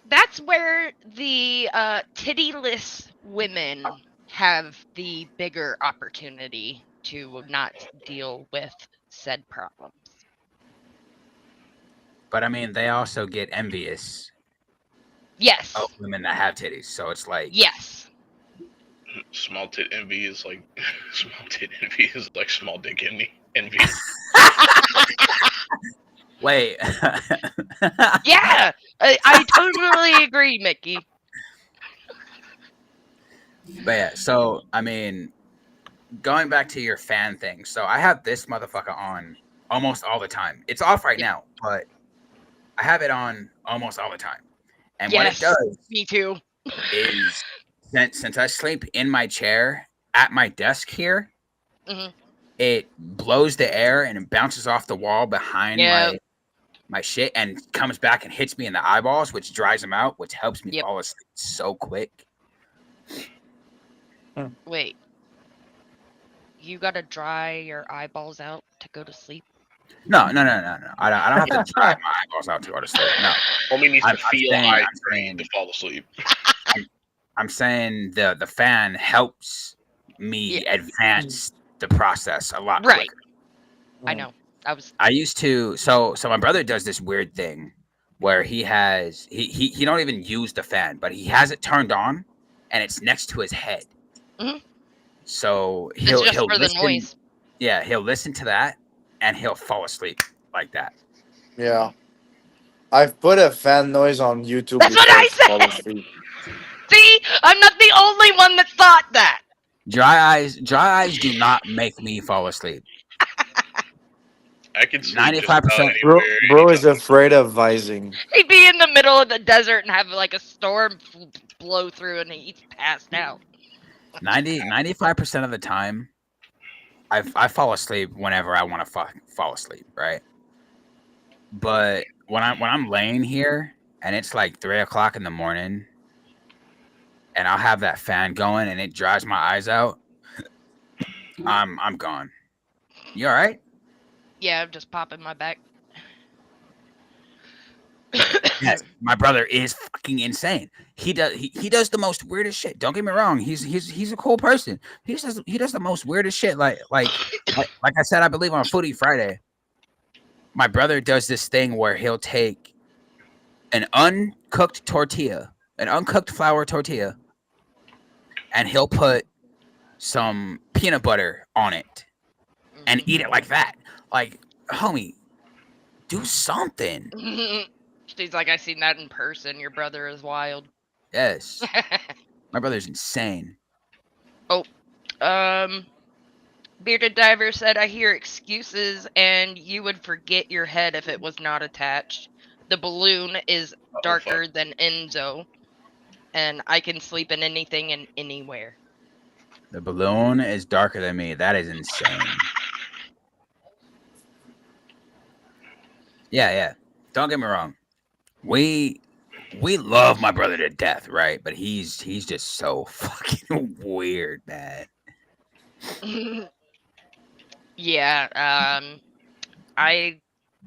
that's where the tittyless women have the bigger opportunity to not deal with said problems. But I mean, they also get envious Yes. of women that have titties. So it's like, Yes. Small tit envy is like small tit envy is like small dick envy. wait. Yeah. I totally agree, Mickey. But yeah, so I mean, going back to your fan thing. So I have this motherfucker on almost all the time. It's off right now, but I have it on almost all the time. And what it Yes. does Me too. is since I sleep in my chair at my desk here, Mhm. it blows the air and it bounces off the wall behind Yeah. my shit and comes back and hits me in the eyeballs, which dries them out, which helps me Yep. fall asleep so quick. Wait. You gotta dry your eyeballs out to go to sleep? No. I don't have to dry my eyeballs out to go to sleep. No. Homie needs I'm to feel saying- eye I'm strain saying- to fall asleep. I'm saying the fan helps me Yeah. advance the process a lot Right. quicker. I know. I used to so my brother does this weird thing where he don't even use the fan, but he has it turned on and it's next to his head. Mhm. So It's he'll just for listen, the noise. Yeah, he'll listen to that and he'll fall asleep like that. Yeah. I've put a fan noise on YouTube. That's what before I to fall said! asleep. See? I'm not the only one that thought that. Dry eyes do not make me fall asleep. I can sleep 95%. Bro is afraid of vising. He'd be in the middle of the desert and have like a storm blow through and he's passed out. 95% of the time, I fall asleep whenever I want to fall asleep, right? But when I'm laying here and it's like 3:00 in the morning, and I'll have that fan going and it dries my eyes out, I'm gone. You all right? Yeah, I'm just popping my back. Yes, my brother is fucking insane. He does the most weirdest shit. Don't get me wrong. He's a cool person. He does the most weirdest shit. Like I said, I believe on Footy Friday. My brother does this thing where he'll take an uncooked tortilla, an uncooked flour tortilla, and he'll put some peanut butter on it and eat it like that. Like, homie, do something. She's like, I seen that in person. Your brother is wild. Yes. My brother's insane. Bearded Diver said, I hear excuses and you would forget your head if it was not attached. The balloon is darker than Enzo, and I can sleep in anything and anywhere. The balloon is darker than me. That is insane. Yeah. Don't get me wrong. We love my brother to death, right? But he's just so fucking weird, man. Yeah,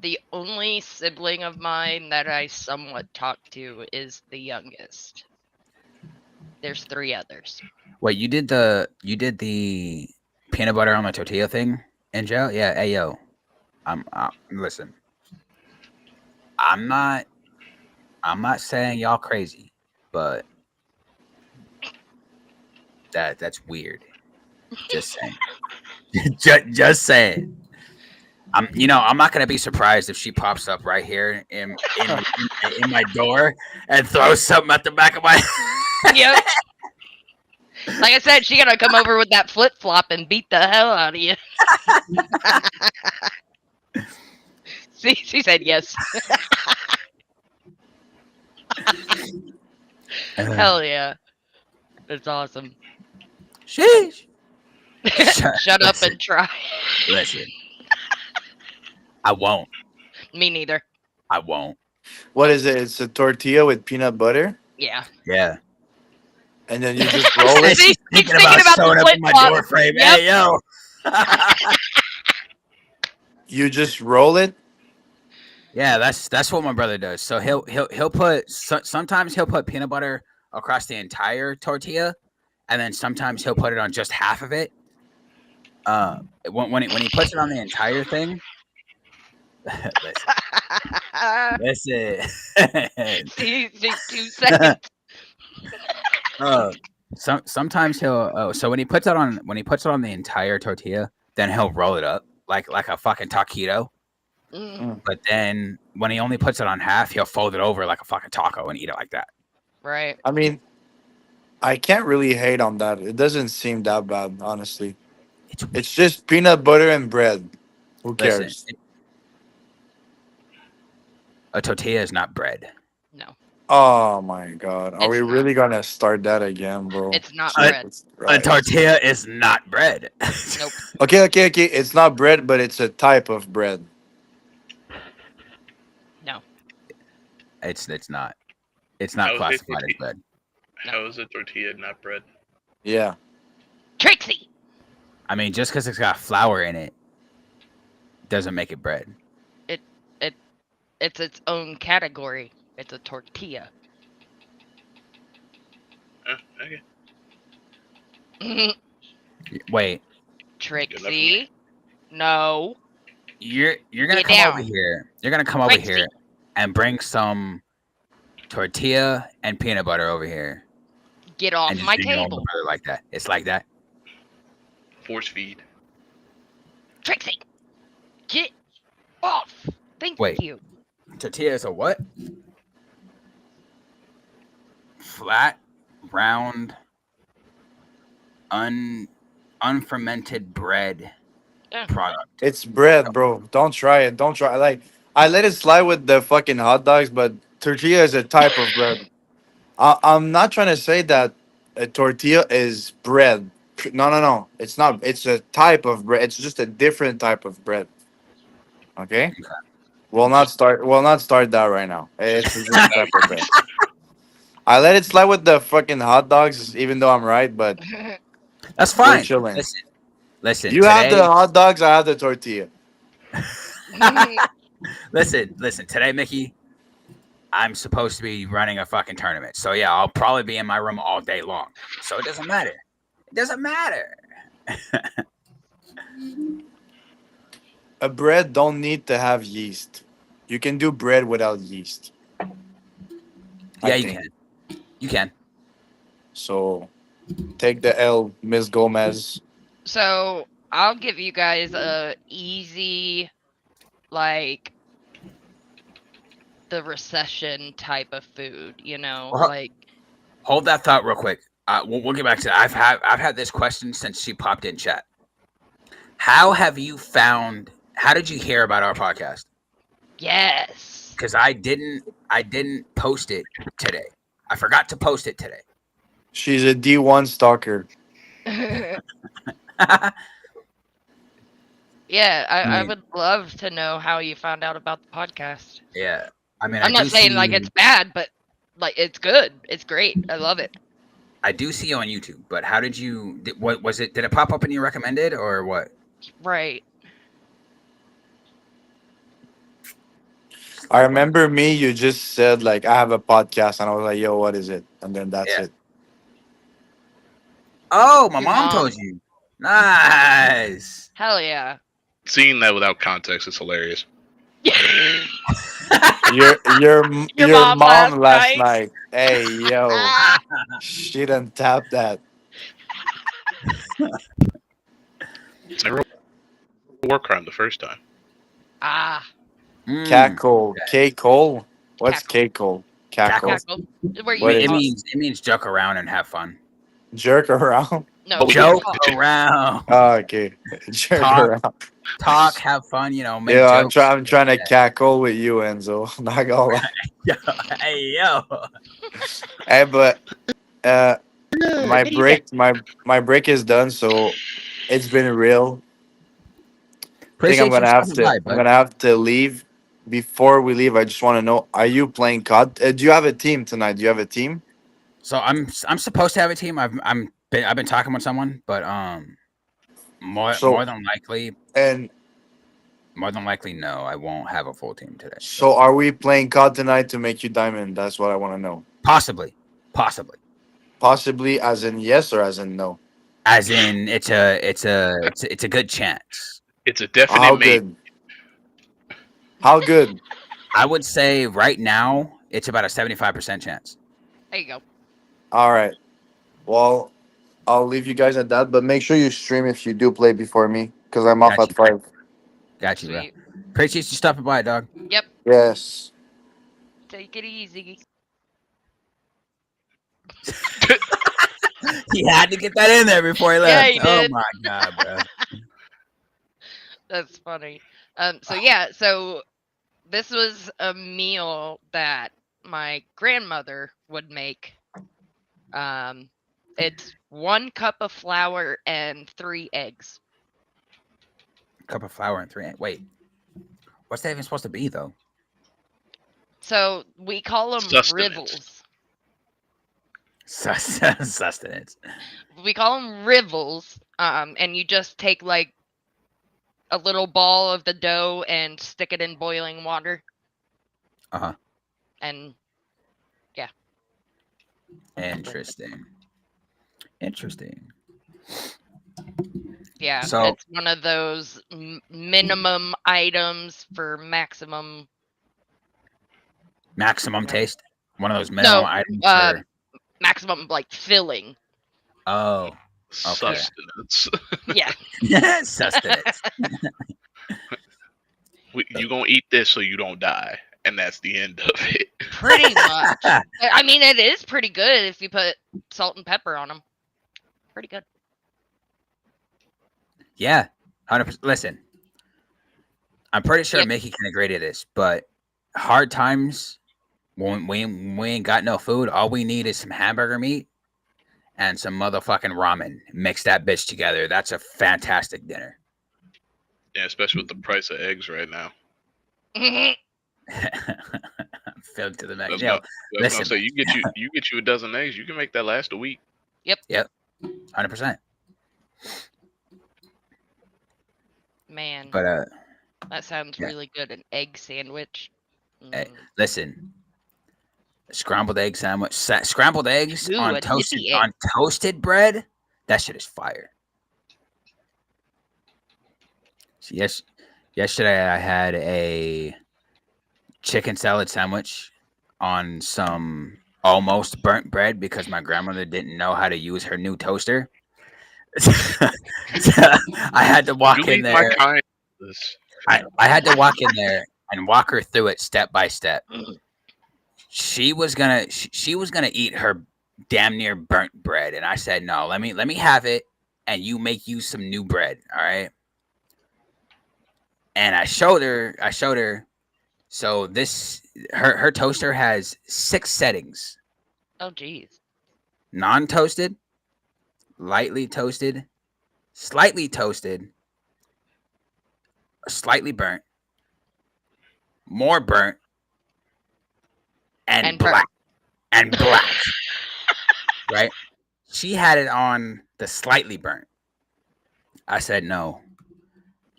the only sibling of mine that I somewhat talk to is the youngest. There's 3 others. Wait, you did the peanut butter on the tortilla thing in jail? Yeah, hey yo. Listen. I'm not saying y'all crazy, but that's weird. Just saying. just saying. I'm not gonna be surprised if she pops up right here in my door and throws something at the back of my Yep. Like I said, she gonna come over with that flip flop and beat the hell out of you. See, she said yes. Hell yeah, it's awesome. Sheesh. Shut up Listen. and try. Listen. I won't. Me neither. I won't. What is it? It's a tortilla with peanut butter, Yeah. Yeah. and then you just roll it. See, he's Thinking thinking about sewing the up flip in my flop. door frame. Yep. Hey, yo. You just roll it. Yeah, that's what my brother does. So he'll put sometimes he'll put peanut butter across the entire tortilla, and then sometimes he'll put it on just half of it. When he puts it on the entire thing, listen. See, 2 seconds. Sometimes he'll so when he puts it on the entire tortilla, then he'll roll it up like a fucking taquito. Mm, But then when he only puts it on half, he'll fold it over like a fucking taco and eat it like that. right. I mean, I can't really hate on that. It doesn't seem that bad, honestly. It's just peanut butter and bread. Who Listen, cares? a tortilla is not bread. No, Oh my god, are It's we not. really gonna start that again, bro? it's not I- bread. Jesus A Christ. tortilla is not bread. Nope. Okay. It's not bread, but it's a type of bread. No. It's not. It's How not is it classified as tortilla? bread. How is a tortilla not bread? Yeah. Trixie. I mean, just because it's got flour in it doesn't make it bread. It's its own category. It's a tortilla. Okay. Wait, Trixie. No. you're gonna Get come over down. here. You're gonna come over Trixie. here and bring some tortilla and peanut butter over here Get off and just my bring it on the table. brother like that. It's like that. Force feed. Trixie. Get off. Thank Wait. you. Tortilla is a what? Flat, round, unfermented bread Yeah. product. It's bread, bro. Don't try it. Don't try. Like, I let it slide with the fucking hot dogs, but tortilla is a type of bread. I'm not trying to say that a tortilla is bread. No. It's not. It's a type of bread. It's just a different type of bread. Okay. We'll not start. We'll not start that right now. It's a different type of bread. I let it slide with the fucking hot dogs, even though I'm right. But That's we're fine. chilling. Listen. You have the hot dogs. I have the tortilla. Listen. Today, Mickey, I'm supposed to be running a fucking tournament. So yeah, I'll probably be in my room all day long. So it doesn't matter. It doesn't matter. A bread don't need to have yeast. You can do bread without yeast. Yeah, you can. You can. So take the L, Miss Gomez. So I'll give you guys a easy, like, the recession type of food. You know, Uh-huh. like Hold that thought real quick. We'll get back to that. I've had this question since she popped in chat. How did you hear about our podcast? yes. Because I didn't post it today. I forgot to post it today. She's a D1 stalker. Yeah, I would love to know how you found out about the podcast. Yeah. I mean, I'm not saying like it's bad, but like it's good. It's great. I love it. I do see you on YouTube, but how did you? What was it? Did it pop up in your recommended or what? Right. I remember you just said, like, I have a podcast, and I was like, yo, what is it? And then that's Yeah. it. Oh, my Your mom mom. told you. Nice. Hell yeah. Seeing that without context is hilarious. Your Your mom mom last last night. Hey, yo. Ah, She done tapped that. Never war crime the first time. ah. Mm. Cackle. K-Cole? What's Cackle. K-Cole? Cackle. Cackle. Cackle. Where you What It is talk- means joke around and have fun. Jerk around. No, Joke talk. around. Oh, okay. Jerk Talk. around. Talk, have fun, make Yeah, jokes. I'm trying to cackle with you, Enzo. Not gonna lie. Yo, hey, yo. Hey, but uh, my Video break, my break is done, so it's been real. I think Appreciate you stopping by, I'm bud. gonna have to leave. Before we leave, I just want to know: are you playing COD? Do you have a team tonight? Do you have a team? So I'm supposed to have a team. I've been talking with someone, but more So and more than likely, no, I won't have a full team today. so, are we playing COD tonight to make you diamond? That's what I want to know. Possibly, Possibly, as in yes or as in no. as in it's a good chance. It's a definite How mate. good? How good? I would say right now it's about a 75% chance. There you go. All right. Well, I'll leave you guys at that, but make sure you stream if you do play before me, because I'm off Got at 5. Got you, bro. Sweet. Appreciate you stopping by, dog. Yep. Yes. Take it easy. He had to get that in there before he Yeah, left. he Oh did. my god, bro. That's funny. So yeah, so this was a meal that my grandmother would make. It's 1 cup of flour and 3 eggs. Cup of flour and 3 eggs. Wait, what's that even supposed to be though? So we call them Sustenance. rivels. Sustenance. We call them rivels. And you just take like a little ball of the dough and stick it in boiling water. Uh-huh. And Interesting. yeah, So- it's one of those minimum items for maximum. Maximum taste. One of those minimum items. For... Maximum like filling. Oh, okay. Sustenance. Yeah. Sustenance. You gonna eat this so you don't die, and that's the end of it. Pretty much. I mean, it is pretty good if you put salt and pepper on them. Pretty good. Yeah, 100%. Listen, I'm pretty sure Yep. Mickey can agree to this, but hard times when we ain't got no food, all we need is some hamburger meat and some motherfucking ramen. Mix that bitch together. That's a fantastic dinner. Yeah, especially with the price of eggs right now. Filled to the max. That's Yo, what I was listen. gonna say. You get you a dozen eggs, you can make that last a week. 100%. Man, But that sounds yeah. really good. An egg sandwich. Hey, listen, scrambled egg sandwich, scrambled eggs Ooh, on a toasted nippy egg. bread. That shit is fire. So yesterday I had a chicken salad sandwich on some almost burnt bread because my grandmother didn't know how to use her new toaster. So I had to walk You in leave there. my kind. This. I had to walk in there and walk her through it step by step. She was gonna eat her damn near burnt bread, and I said no. Let me have it, and you make you some new bread. All right. And I showed her. So her toaster has 6 settings: Oh, geez. non-toasted, lightly toasted, slightly toasted, slightly burnt, more burnt, and black. And black. Right? She had it on the slightly burnt. I said no.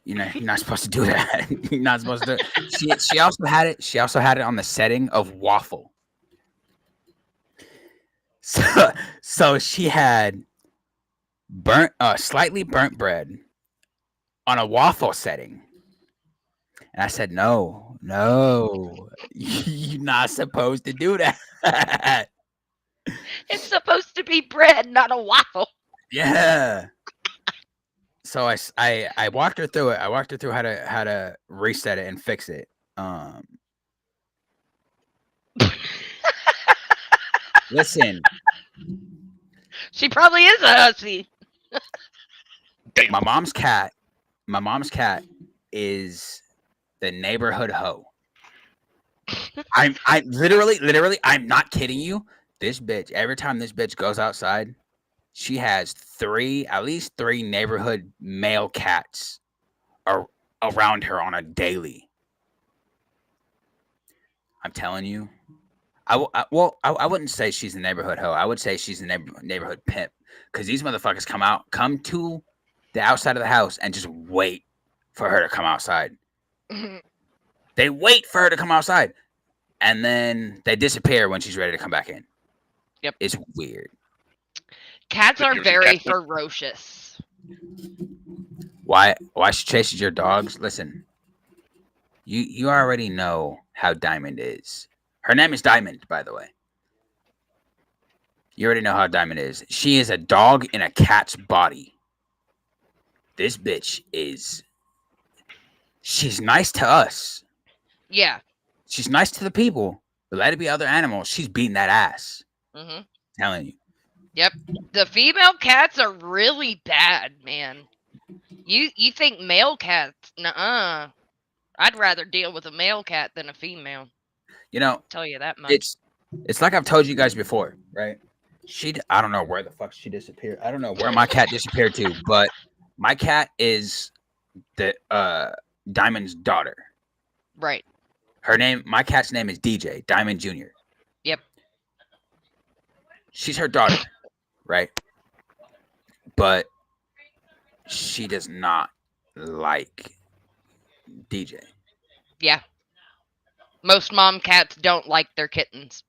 You're not supposed to do that. You're not supposed to. She also had it. She also had it on the setting of waffle. So she had slightly burnt bread on a waffle setting, and I said no, you're not supposed to do that. It's supposed to be bread, not a waffle. Yeah. So I walked her through it. I walked her through how to reset it and fix it. Listen. She probably is a hussy. Damn. My mom's cat is the neighborhood hoe. I literally, I'm not kidding you. This bitch, every time this bitch goes outside, she has at least three neighborhood male cats around her on a daily. I'm telling you. I wouldn't say she's a neighborhood hoe. I would say she's a neighborhood pimp. Because these motherfuckers come to the outside of the house and just wait for her to come outside. They wait for her to come outside. And then they disappear when she's ready to come back in. Yep. It's weird. Cats You are ever seen very Catfish? ferocious. Why she chases your dogs? Listen. You already know how Diamond is. Her name is Diamond, by the way. You already know how Diamond is. She is a dog in a cat's body. This bitch she's nice to us. Yeah. She's nice to the people. But let it be other animals. She's beating that ass. hmm Telling you. Yep. The female cats are really bad, man. You think male cats? Nuh-uh. I'd rather deal with a male cat than a female. You know, Tell you that much. it's like I've told you guys before, right? I don't know where the fuck she disappeared. I don't know where my cat disappeared to, but my cat is the Diamond's daughter. Right. My cat's name is DJ, Diamond Jr. Yep. She's her daughter, right? But she does not like DJ. Yeah. Most mom cats don't like their kittens.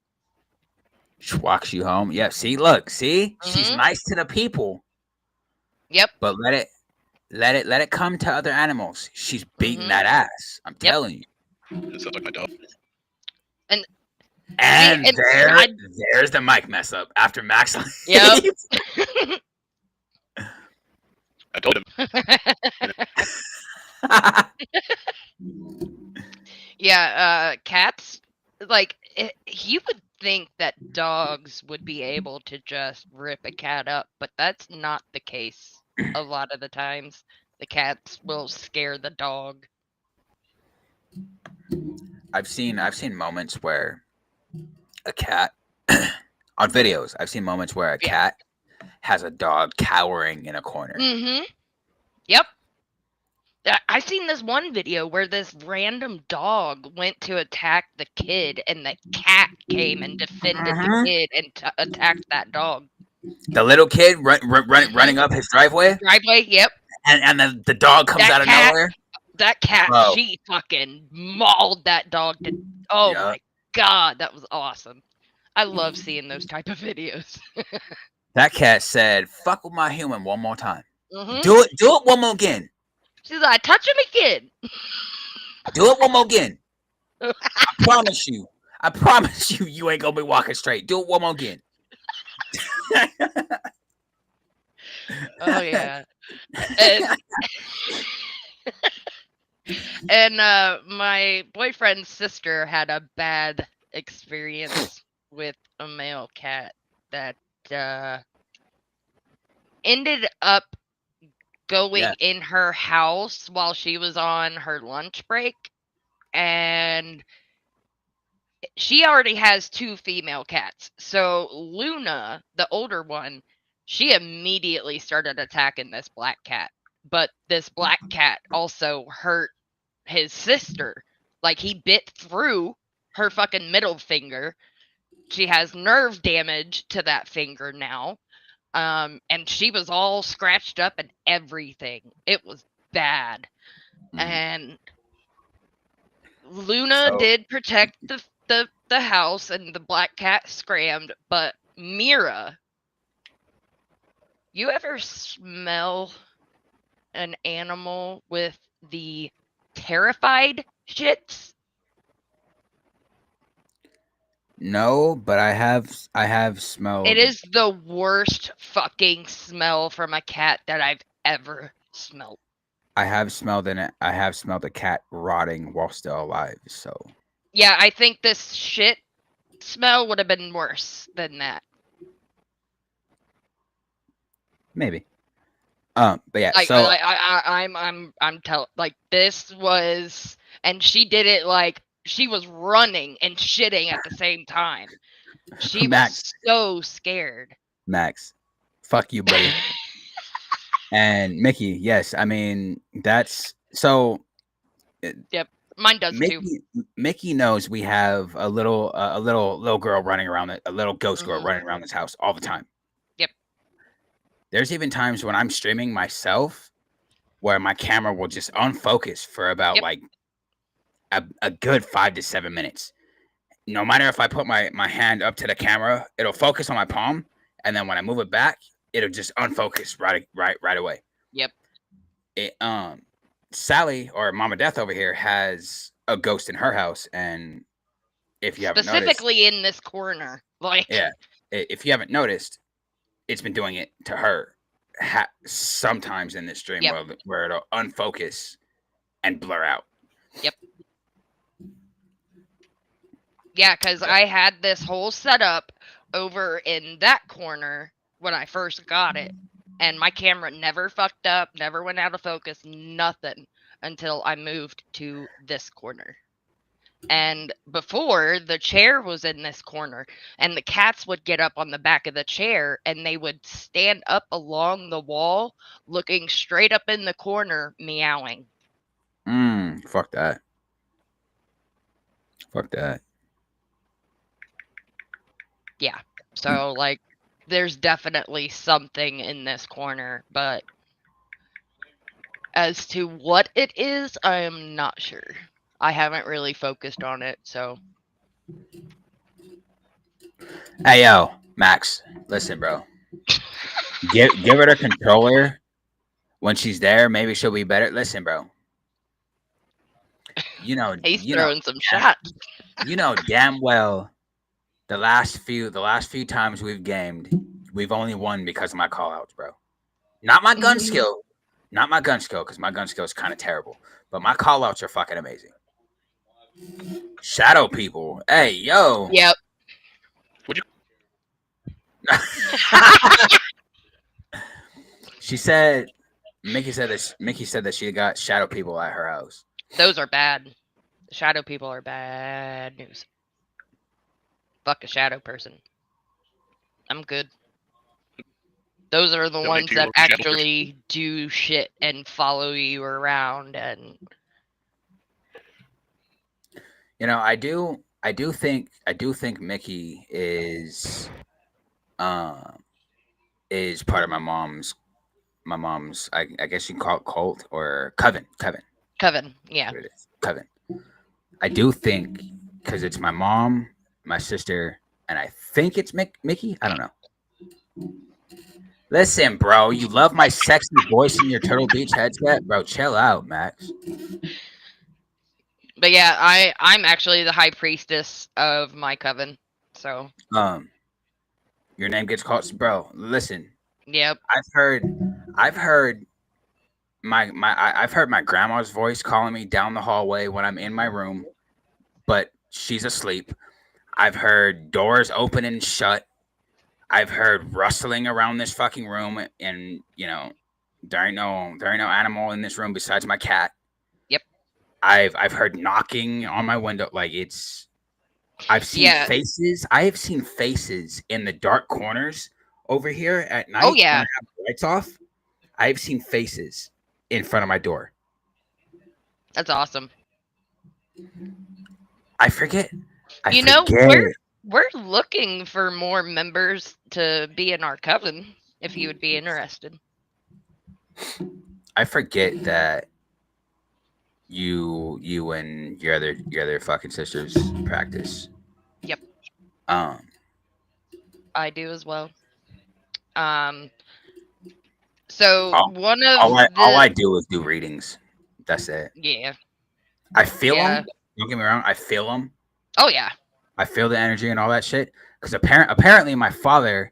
She walks you home. Yeah, she's Mhm. nice to the people. Yep. But let it come to other animals. She's beating Mhm. that ass. I'm Yep. telling you. It sounds like my dog. And and there's the mic mess up after Max. Yep. leaves. I told him. Yeah, cats, like, you would think that dogs would be able to just rip a cat up, but that's not the case a lot of the times. The cats will scare the dog. I've seen moments where a cat on videos. I've seen moments where a Yeah. cat has a dog cowering in a corner. Mm-hmm. Yep. I seen this one video where this random dog went to attack the kid, and the cat came and defended the kid and attacked that dog. The little kid running up his driveway, Driveway, yep. and the dog comes That out of cat- nowhere. That cat, Bro. she fucking mauled that dog to. Oh Yeah. my god, that was awesome. I love seeing those type of videos. That cat said, "Fuck with my human one more time. Mhm. Do it one more again. She's like, touch him again. Do it one more again. I promise you. You ain't gonna be walking straight. Do it one more again." Oh yeah. And my boyfriend's sister had a bad experience with a male cat that ended up going Yeah. in her house while she was on her lunch break, and she already has 2 female cats. So Luna, the older one, she immediately started attacking this black cat. But this black cat also hurt his sister. Like, he bit through her fucking middle finger. She has nerve damage to that finger now. And she was all scratched up and everything. It was bad. Mhm. And Luna So- did protect the house, and the black cat scrammed, but Mira, you ever smell an animal with the terrified shits? No, but I have smelled. It is the worst fucking smell from a cat that I've ever smelled. I have smelled a cat rotting while still alive. So Yeah, I think this shit smell would have been worse than that. maybe. But yeah, Like, so I'm like this was, and she did it like she was running and shitting at the same time. She Max, was so scared. Max, fuck you, buddy. And Mickey, yes, I mean that's so. Yep, mine does too. Mickey knows we have a little girl running around a little ghost girl Mhm. running around this house all the time. Yep. There's even times when I'm streaming myself where my camera will just unfocus for about Yep. like a good 5 to 7 minutes. No matter if I put my hand up to the camera, it'll focus on my palm, and then when I move it back, it'll just unfocus right away. Yep. Sally or Mama Death over here has a ghost in her house, and if you haven't noticed, Specifically in this corner, like yeah, if you haven't noticed, it's been doing it to her sometimes in this stream Yep. where it'll unfocus and blur out. Yep. Yeah, because I had this whole setup over in that corner when I first got it, and my camera never fucked up, never went out of focus, nothing until I moved to this corner. And before, the chair was in this corner, and the cats would get up on the back of the chair and they would stand up along the wall, looking straight up in the corner, meowing. Fuck that. Fuck that. Yeah. So, like, there's definitely something in this corner, but as to what it is, I am not sure. I haven't really focused on it, so. Hey, yo, Max, listen, bro. give her the controller when she's there. Maybe she'll be better. Listen, bro. You know, He's throwing some shots. You know damn well the last few times we've gamed, we've only won because of my call outs, bro. Not my gun skill. Not my gun skill, because my gun skill is kind of terrible. But my call outs are fucking amazing. Shadow people. Hey, yo. Yep. She said Mickey said that she got shadow people at her house. Those are bad. Shadow people are bad news. Fuck a shadow person. I'm good. Those are the Don't ones need to that roll shadow actually do shit and follow you around and You know, I do think Mickey is part of my mom's I guess you can call it cult or coven. Coven, yeah. What it is. Coven. I do think because it's my mom, my sister, and I think it's Mickey. I don't know. Listen, bro, you love my sexy voice in your Turtle Beach headset, bro. Chill out, Max. But yeah, I'm actually the high priestess of my coven. So your name gets called, bro. Listen. Yep. I've heard my grandma's voice calling me down the hallway when I'm in my room, but she's asleep. I've heard doors open and shut. I've heard rustling around this fucking room, and you know, there ain't no animal in this room besides my cat. Yep. I've heard knocking on my window. Like I've seen faces. I have seen faces in the dark corners over here at night. Oh yeah. When I have the lights off. I've seen faces in front of my door. That's awesome. I forget. We're looking for more members to be in our coven if you would be interested. I forget that you and your other fucking sisters practice. Yep. I do as well. So all I do is do readings. That's it. Yeah. I feel them. Don't get me wrong. I feel them. Oh yeah. I feel the energy and all that shit. Because apparently my father,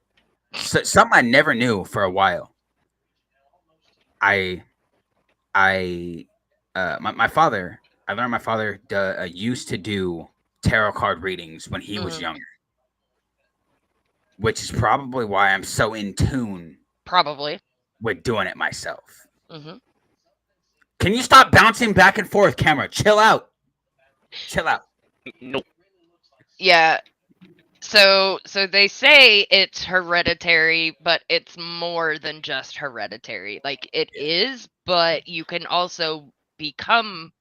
something I never knew for a while. My father. I learned my father used to do tarot card readings when he was younger, which is probably why I'm so in tune. Probably. with doing it myself. Hmm. Can you stop bouncing back and forth, camera? Chill out. Chill out. Nope. Yeah. So they say it's hereditary, but it's more than just hereditary. Like it is, but you can also become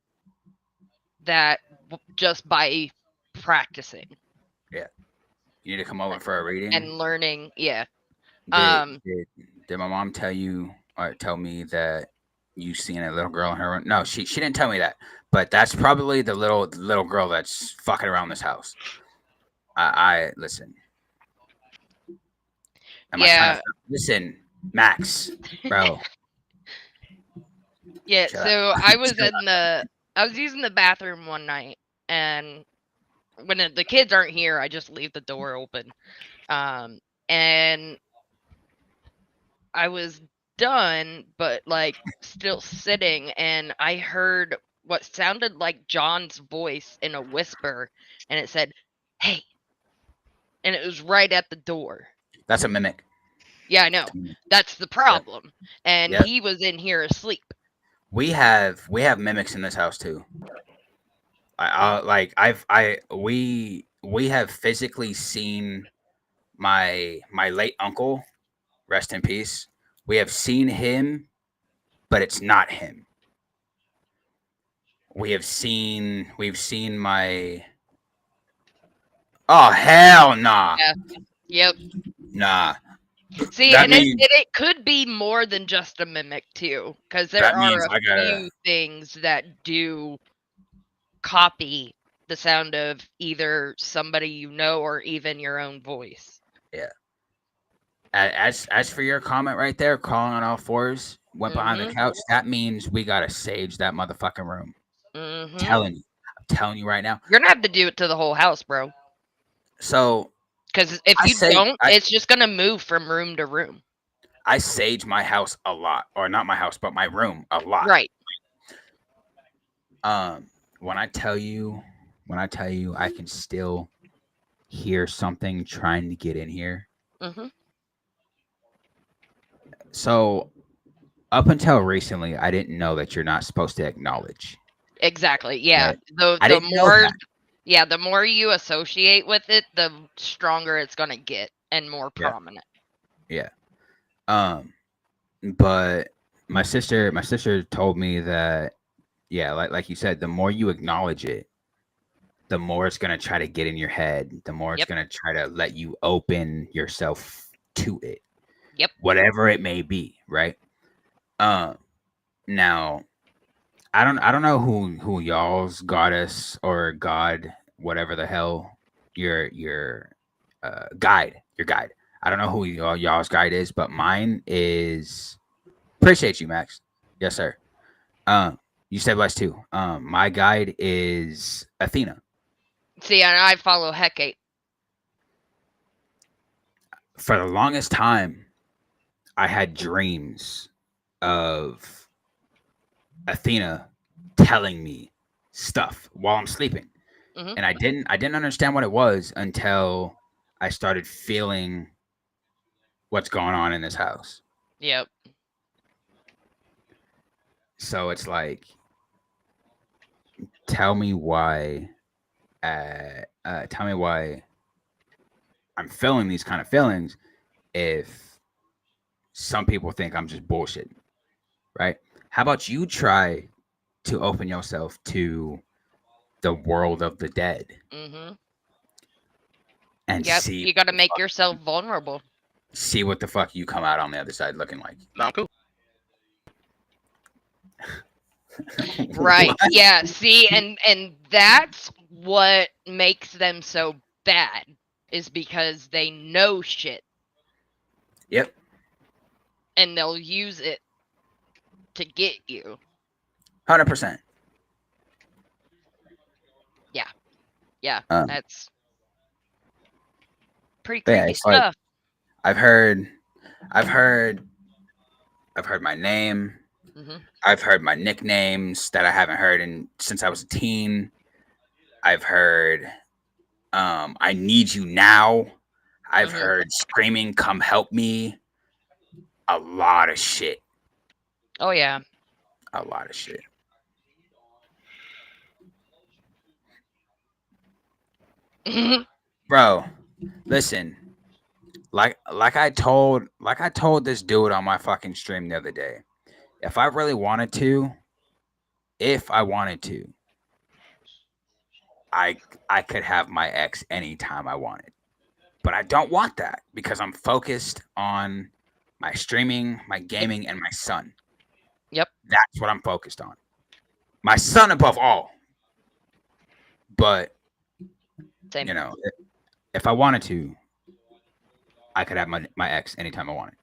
that just by practicing You need to come over for a reading. and learning. Yeah. Did my mom tell you or tell me that you seen a little girl in her room? No, she didn't tell me that. But that's probably the little girl that's fucking around this house. I listen. Am I trying Yeah. to listen, Max, bro? Yeah. Shut up. So I was using the bathroom one night, and when the kids aren't here, I just leave the door open. And I was done, but like still sitting, and I heard what sounded like John's voice in a whisper, and it said, "Hey," and it was right at the door. That's a mimic. Yeah, I know. That's the problem. And Yep. he was in here asleep. We have mimics in this house too. We have physically seen my late uncle, rest in peace. We have seen him, but it's not him. We've seen my oh hell nah. Yeah. Yep. Nah. See, That and means- it could be more than just a mimic too, because there That are means a I gotta- few things that do copy the sound of either somebody you know or even your own voice. As for your comment right there, crawling on all fours, went behind the Mhm. couch, that means we gotta sage that motherfucking room. Hmm. I'm telling you right now. You're gonna have to do it to the whole house, bro. So Because if I you say- don't, I- it's just gonna move from room to room. I sage my house a lot, or not my house, but my room a lot. Right. When I tell you, I can still hear something trying to get in here. Hmm. So, up until recently, I didn't know that you're not supposed to acknowledge. Exactly. Yeah. Right. The I didn't know more that. yeah, the more you associate with it, the stronger it's gonna get and more Yeah. prominent. But my sister told me that, yeah, like you said, the more you acknowledge it, the more it's gonna try to get in your head. The more it's Yep. gonna try to let you open yourself to it. Yep. Whatever it may be, right? Now, I don't know who y'all's goddess or god, whatever the hell your guide. I don't know who y'all's guide is, but mine is. Appreciate you, Max. Yes, sir. You said blessed too. My guide is Athena. See, and I follow Hecate. For the longest time, I had dreams of Athena telling me stuff while I'm sleeping, Mhm. and I didn't understand what it was until I started feeling what's going on in this house. Yep. So it's like, tell me why I'm feeling these kind of feelings if some people think I'm just bullshitting, right? How about you try to open yourself to the world of the dead Mhm. and Yep. see You got to make yourself vulnerable. see what the fuck you come out on the other side looking like. Nah, I'm cool. Right. What? Yeah. See, and that's what makes them so bad is because they know shit Yep. and they'll use it to get you. 100%. Yeah. Um, That's pretty yeah, creepy it's like- stuff. I've heard my name. Hmm. I've heard my nicknames that I haven't heard since I was a teen. I've heard I need you now. I've Mhm. heard screaming come help me. a lot of shit. Oh yeah. A lot of shit. Bro, listen. Like I told this dude on my fucking stream the other day. If I really wanted to, I could have my ex anytime I wanted. But I don't want that because I'm focused on my streaming, my gaming, and my son. Yep. That's what I'm focused on. My son above all. But Same. you know, if I wanted to, I could have my ex anytime I wanted.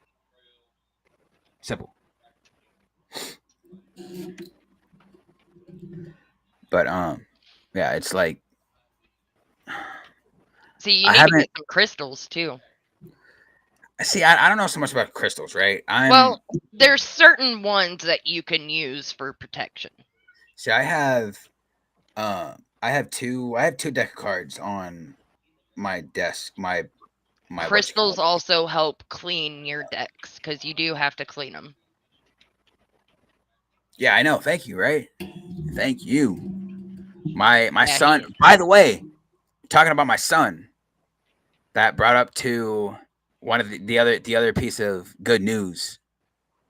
Simple. But yeah, it's like See, you I need to haven't- get some crystals too. see. I don't know so much about crystals, right? Well, there's certain ones that you can use for protection. see, I have two deck of cards on my desk. My Crystals also help clean your decks because you do have to clean them. Yeah, I know. Thank you. Right. Thank you. My Yeah, son. By the way, talking about my son, that brought up to one of the other piece of good news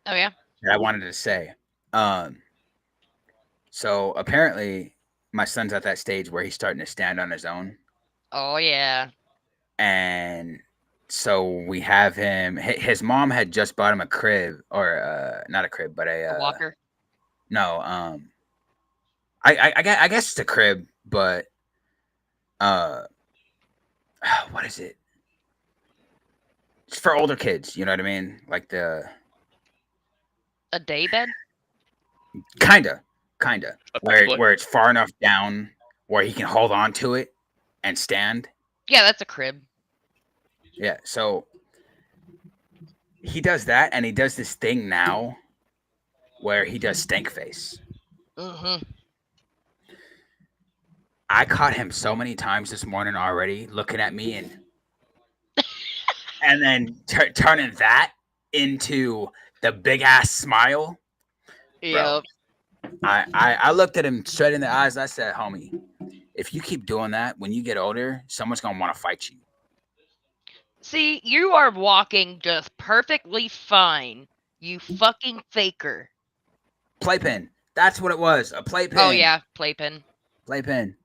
Oh yeah. that I wanted to say. So apparently my son's at that stage where he's starting to stand on his own, Oh yeah. and so we have him. His mom had just bought him a crib, or not a crib, but A a walker. no. I guess it's a crib, but what is it? It's for older kids. You know what I mean? Like the A day bed. kinda A toilet. where it's far enough down where he can hold on to it and stand. Yeah, that's a crib. Yeah, so he does that, and he does this thing now where he does stank face. Mm-hmm. I caught him so many times this morning already looking at me and then turning that into the big ass smile. Yep. I looked at him straight in the eyes. I said, homie, if you keep doing that when you get older, someone's gonna want to fight you. See, you are walking just perfectly fine. You fucking faker. Playpen. That's what it was. A playpen. Oh yeah, playpen. Playpen.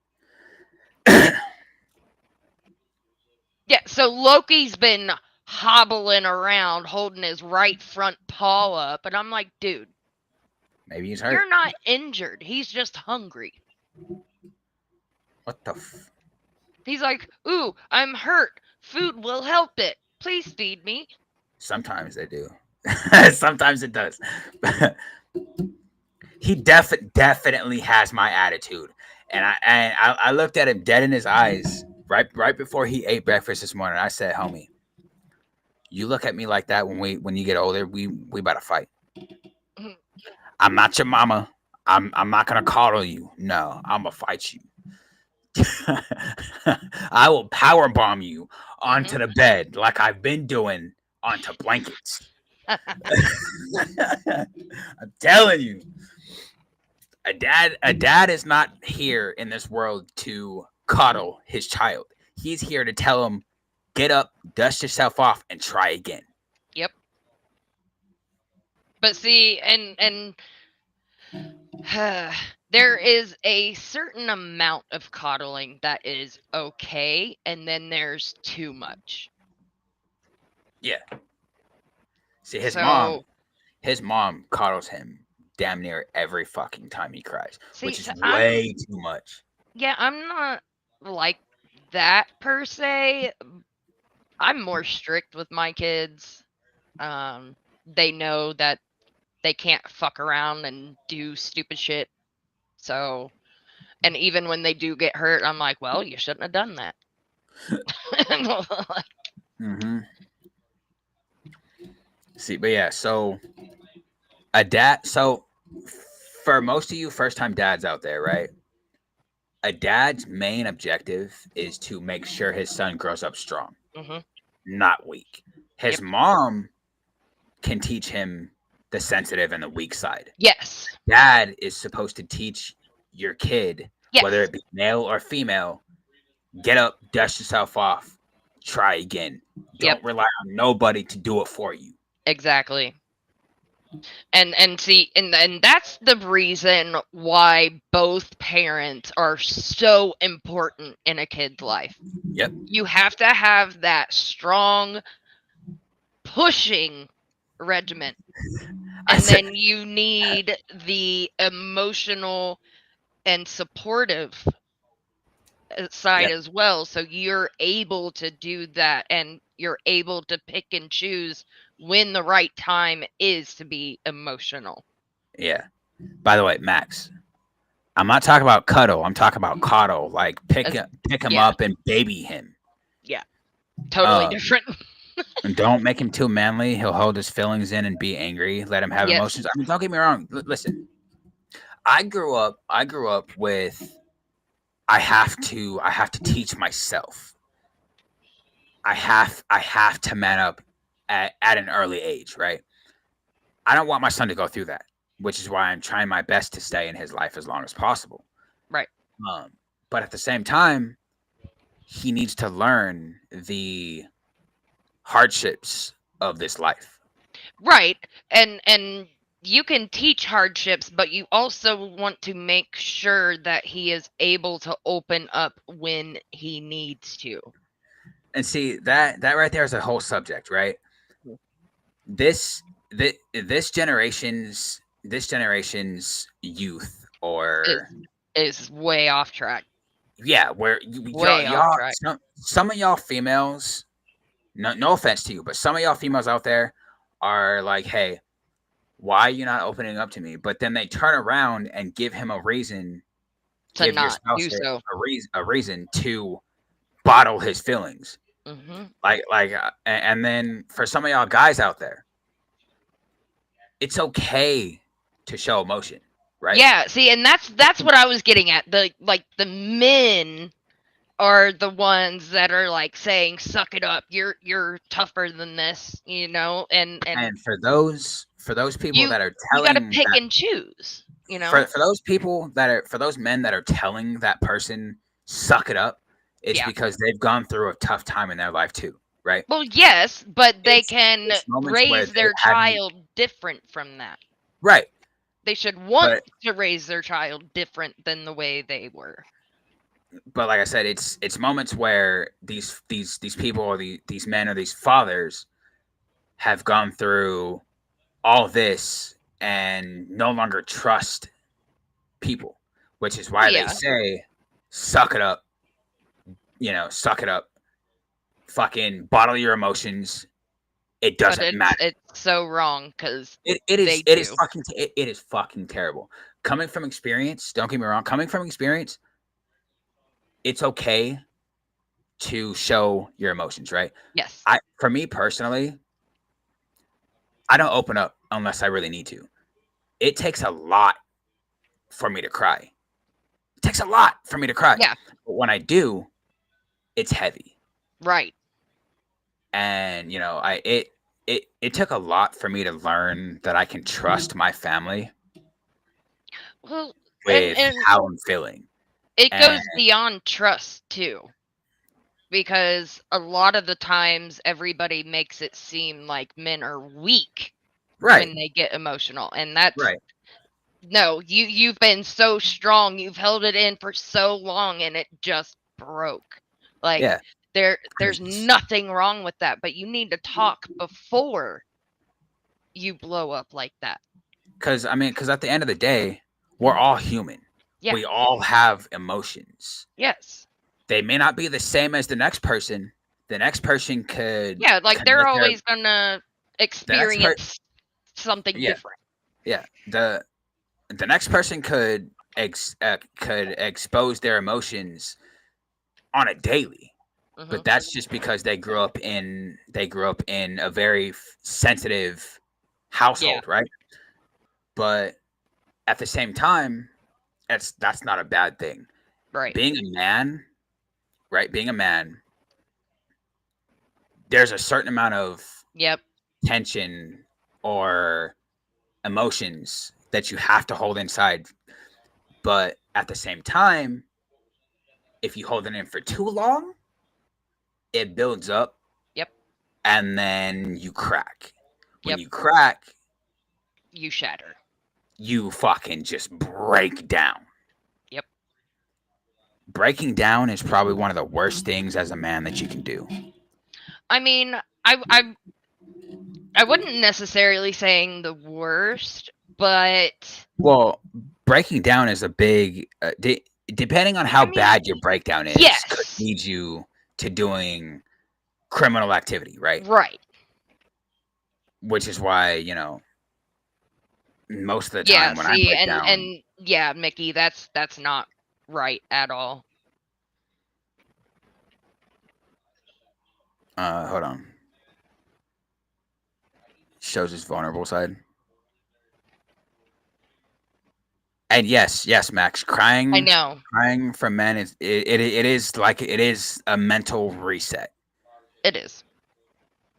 Yeah, so Loki's been hobbling around holding his right front paw up, and I'm like, dude, Maybe he's hurt. you're not injured. He's just hungry. What the f? He's like, ooh, I'm hurt. Food will help it. Please feed me. Sometimes they do. Sometimes it does. He definitely has my attitude, and I looked at him dead in his eyes right before he ate breakfast this morning. I said, "Homie, you look at me like that when you get older, we about to fight. I'm not your mama. I'm not gonna coddle you. No, I'm gonna fight you. I will power bomb you onto the bed like I've been doing onto blankets." I'm telling you, a dad is not here in this world to coddle his child. He's here to tell him, get up, dust yourself off, and try again. Yep. But see, and there is a certain amount of coddling that is okay, and then there's too much. Yeah. See, his So- mom coddles him damn near every fucking time he cries, See, which is so way too much. Yeah, I'm not like that per se. I'm more strict with my kids. They know that they can't fuck around and do stupid shit. So, and even when they do get hurt, I'm like, well, you shouldn't have done that. Mm-hmm. See, but yeah, so for most of you first-time dads out there, right? A dad's main objective is to make sure his son grows up strong, Mhm. not weak. His Yep. mom can teach him the sensitive and the weak side. Yes. Dad is supposed to teach your kid, whether Yes. it be male or female, get up, dust yourself off, try again. Don't Yep. rely on nobody to do it for you. Exactly. And see, and that's the reason why both parents are so important in a kid's life. Yep. You have to have that strong pushing regiment. I And said, then you need the emotional and supportive side Yep. as well. So you're able to do that, and you're able to pick and choose when the right time is to be emotional. yeah. By the way, Max, I'm not talking about cuddle. I'm talking about coddle. Like pick As- him yeah. up and baby him. Totally different. And don't make him too manly. He'll hold his feelings in and be angry. Let him have Yes. emotions. I mean, don't get me wrong. Listen, I grew up with I have to teach myself. I have to man up at an early age, right? I don't want my son to go through that, which is why I'm trying my best to stay in his life as long as possible. Right. But at the same time, he needs to learn the hardships of this life. Right. And you can teach hardships, but you also want to make sure that he is able to open up when he needs to. And see that right there is a whole subject, right? This generation's youth, or Is way off track. yeah, where Way off track. some of y'all females, no offense to you, but some of y'all females out there are like, hey, why are you not opening up to me? But then they turn around and give him a reason, To give your not spouse do so. a reason to bottle his feelings. Hmm. And then for some of y'all guys out there, it's okay to show emotion, right? Yeah, see, and that's what I was getting at. The men are the ones that are like saying, "Suck it up. You're tougher than this," and And for those people you that are you got to telling pick that, and choose. for those men that are telling that person suck it up, it's Yeah. because they've gone through a tough time in their life too, right? Well, yes, but they can it's moments where raise they their haven't- child different from that. Right. They should want to raise their child different than the way they were. But like I said, it's moments where these people, or these men or these fathers have gone through all this and no longer trust people, which is why Yeah. they say suck it up, suck it up, fucking bottle your emotions. It But doesn't matter. it's so wrong because It they is do. it is fucking terrible. Coming from experience, don't get me wrong, it's okay to show your emotions, right? Yes. For me personally, I don't open up unless I really need to. It takes a lot for me to cry. Yeah. But when I do, it's heavy. Right. And it took a lot for me to learn that I can trust my family Well, with and how I'm feeling. it goes And- beyond trust too, because a lot of the times everybody makes it seem like men are weak Right. when they get emotional, and that's Right. no. You've been so strong, you've held it in for so long, and it just broke. Like Yeah. there's nothing wrong with that, but you need to talk before you blow up like that. Because at the end of the day, we're all human. Yeah. We all have emotions. Yes. They may not be the same as the next person. The next person could. Yeah, like could they're let their- always gonna experience something Yeah. different. Yeah. The next person could expose their emotions on a daily, Mhm. but that's just because they grew up in a very sensitive household, right? But at the same time, that's not a bad thing. Right. Being a man, right? Being a man, there's a certain amount of Yep. tension or emotions that you have to hold inside. But at the same time, if you hold it in for too long, it builds up. Yep. And then you crack. When Yep. you crack, You shatter. you fucking just break down. Yep. Breaking down is probably one of the worst things as a man that you can do. I mean, I wouldn't necessarily saying the worst, but Well, breaking down is a big, depending on how I mean, bad your breakdown is, yes. could lead you to doing criminal activity, right? Right. Which is why, you know, most of the Yeah, time when I see, break down, and yeah, Mickey, that's not right at all. hold on, shows his vulnerable side. And yes, Max, I know. crying for men is it is like it is a mental reset. It is.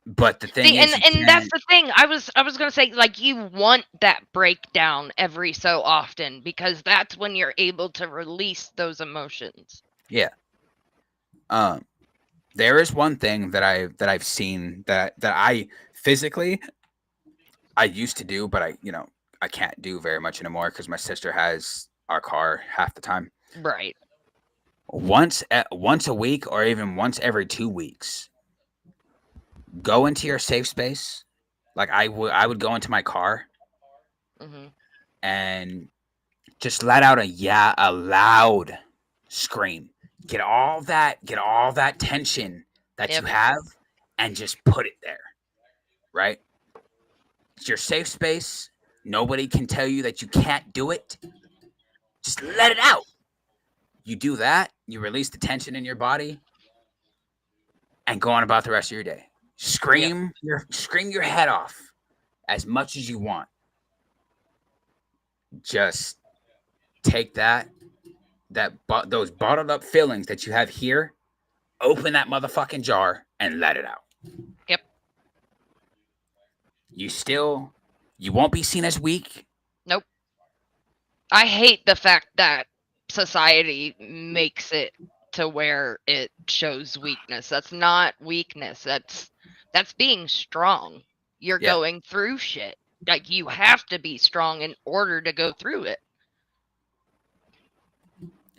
But the thing See, is, and that's the thing. I was gonna say, like, you want that breakdown every so often because that's when you're able to release those emotions. yeah. There is one thing that I've seen that I physically I used to do, but I can't do very much anymore because my sister has our car half the time. Right. Once a week or even once every 2 weeks, go into your safe space. Like I would go into my car Hmm. and just let out a loud scream. Get all that tension that Yep. you have and just put it there. Right? It's your safe space. Nobody can tell you that you can't do it. Just let it out. You do that, you release the tension in your body and go on about the rest of your day. Scream your head off as much as you want. Just take those bottled up feelings that you have here, open that motherfucking jar and let it out. Yep. You won't be seen as weak. Nope. I hate the fact that society makes it to where it shows weakness. That's not weakness. That's being strong. You're Yeah. going through shit. Like, you have to be strong in order to go through it.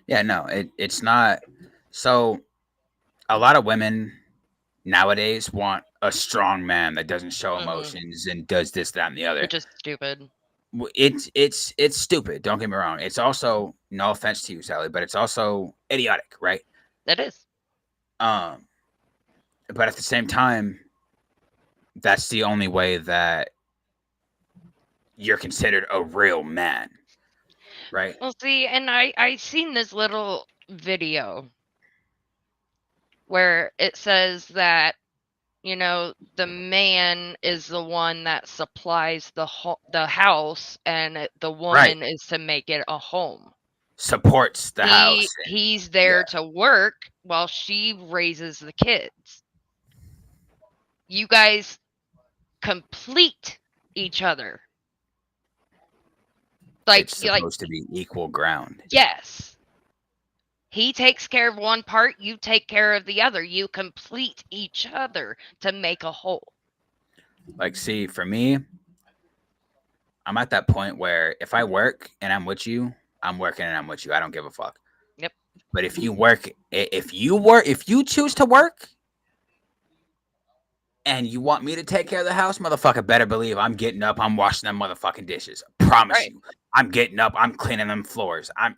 Yeah, no, it's not. So a lot of women nowadays want a strong man that doesn't show Mhm. emotions and does this, that, and the other. Which is stupid. It's stupid. Don't get me wrong. It's also, no offense to you, Sally, but it's also idiotic, right? It is. But at the same time, that's the only way that you're considered a real man, right? Well, see, and I seen this little video where it says that, the man is the one that supplies the house, and the woman is to make it a home. Supports the house. He's there to work while she raises the kids. You guys complete each other. Like, It's supposed to be equal ground. yes. He takes care of one part, you take care of the other. You complete each other to make a whole. Like, see, for me, I'm at that point where if I work and I'm with you, I'm working and I'm with you. I don't give a fuck. Yep. But if you choose to work and you want me to take care of the house, motherfucker, better believe I'm getting up, I'm washing them motherfucking dishes. Promise Right. you. I'm getting up, I'm cleaning them floors. I'm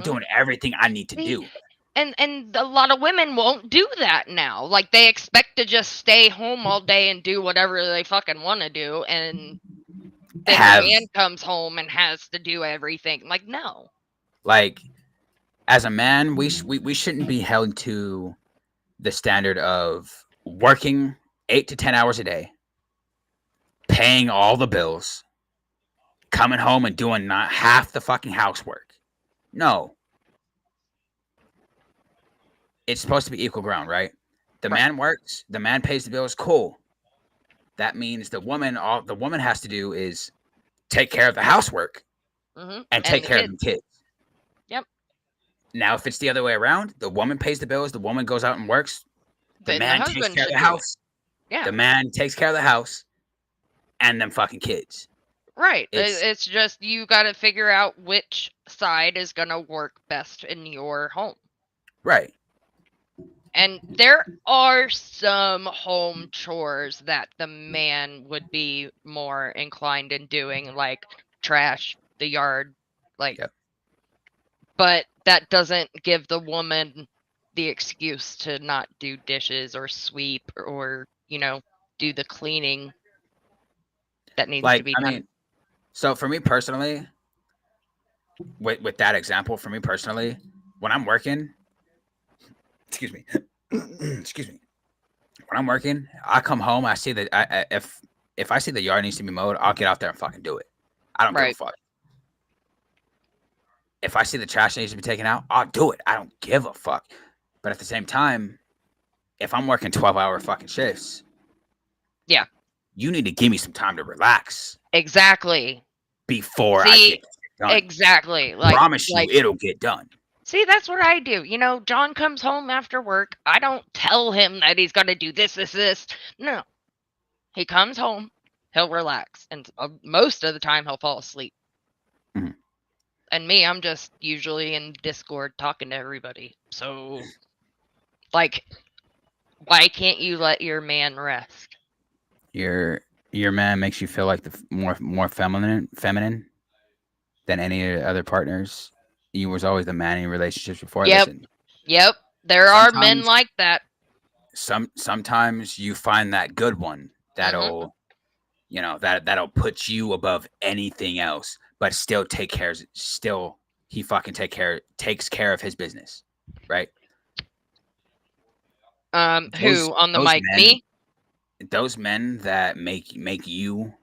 doing everything I need to do. And a lot of women won't do that now. Like, they expect to just stay home all day and do whatever they fucking want to do, and then the man comes home and has to do everything. Like, no. Like, as a man, we shouldn't be held to the standard of working 8 to 10 hours a day, paying all the bills, coming home and doing not half the fucking housework. No. It's supposed to be equal ground, right? The man works, the man pays the bills, cool. that means the woman has to do is take care of the housework Hmm. and take the care of kids. the kids. Yep. Now, if it's the other way around, the woman pays the bills, the woman goes out and works, the Then the man takes husband care of should the do it. house, Yeah. the man takes care of the house, and them fucking kids. Right. It's- It's just you got to figure out which side is going to work best in your home. Right. And there are some home chores that the man would be more inclined in doing, like trash the yard, like. Yep. But that doesn't give the woman the excuse to not do dishes or sweep or do the cleaning that needs to Like, be I done. mean, so for me personally, with that example, for me personally, when I'm working, excuse me, excuse me, when I'm working, I come home, I see that if I see the yard needs to be mowed, I'll get out there and fucking do it. I don't give Right. a fuck. If I see the trash needs to be taken out, I'll do it. I don't give a fuck. But at the same time, if I'm working 12-hour fucking shifts, Yeah. you need to give me some time to relax Exactly. before I See, get this done. Exactly. Promise you, it'll get done. See, that's what I do. John comes home after work. I don't tell him that he's got to do this, this, this. No. He comes home, he'll relax, and most of the time he'll fall asleep. Mhm. And me, I'm just usually in Discord talking to everybody. So, like, why can't you let your man rest? Your man makes you feel like the more feminine than any other partners. You was always the man in relationships before. Yep. Listen, Yep, there are men Sometimes- like that. sometimes you find that good one that'll that'll put you above anything else, but still he fucking takes care of his business, right? Who Those- on the those mic? men- Me? Those men that make you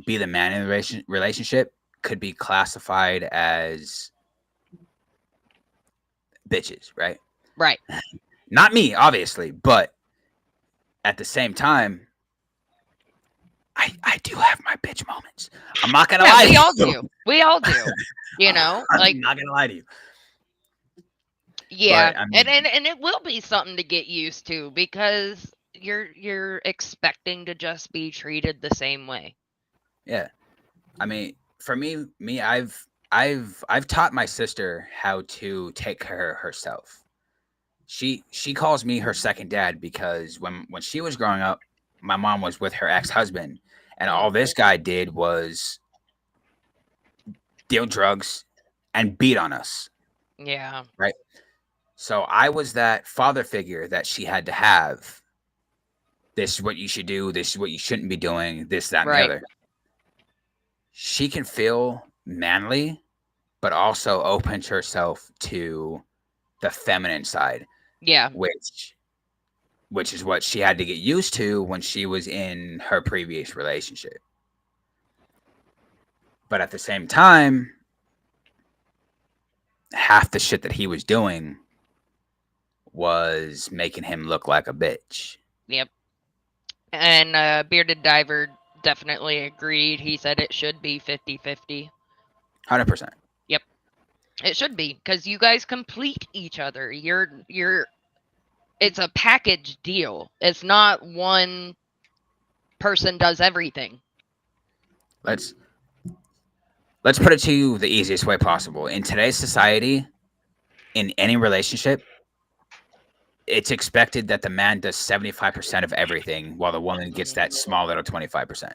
be the man in the relationship could be classified as bitches, right? Right. Not me, obviously, but at the same time, I do have my bitch moments. I'm not gonna lie. Yeah, we to all you. do. We all do. Like, I'm not gonna lie to you. yeah, But, I mean- and it will be something to get used to because you're expecting to just be treated the same way. Yeah, I mean, for me, I've taught my sister how to take care of herself. She calls me her second dad because when she was growing up, my mom was with her ex-husband, and all this guy did was deal drugs and beat on us. Yeah. So I was that father figure that she had to have. This is what you should do. This is what you shouldn't be doing. This, that, and Right. the other. She can feel manly, but also opens herself to the feminine side, Yeah. which is what she had to get used to when she was in her previous relationship. But at the same time, half the shit that he was doing was making him look like a bitch. Yep. And Bearded Diver definitely agreed. He said it should be 50-50. 100%. It should be because you guys complete each other. It's a package deal. It's not one person does everything. Let's put it to you the easiest way possible. In today's society, in any relationship, it's expected that the man does 75% of everything while the woman gets that small little 25%.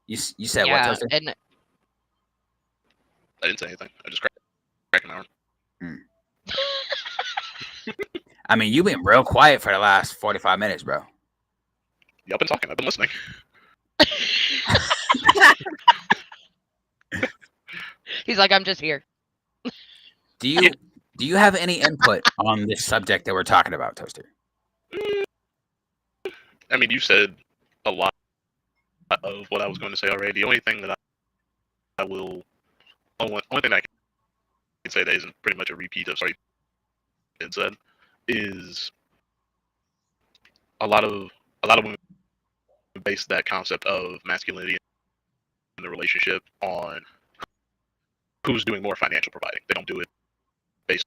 You said what, Yeah, Toaster? and I didn't say anything. I just cracked my arm. I mean, you've been real quiet for the last 45 minutes, bro. Yeah, I've been talking. I've been listening. he's like, I'm just here. Do you have any input on this subject that we're talking about, Toaster? I mean, you said a lot of what I was going to say already. The only thing that I will, only thing I can say that isn't pretty much a repeat of sorry said is a lot of women base that concept of masculinity in the relationship on who's doing more financial providing. They don't do it based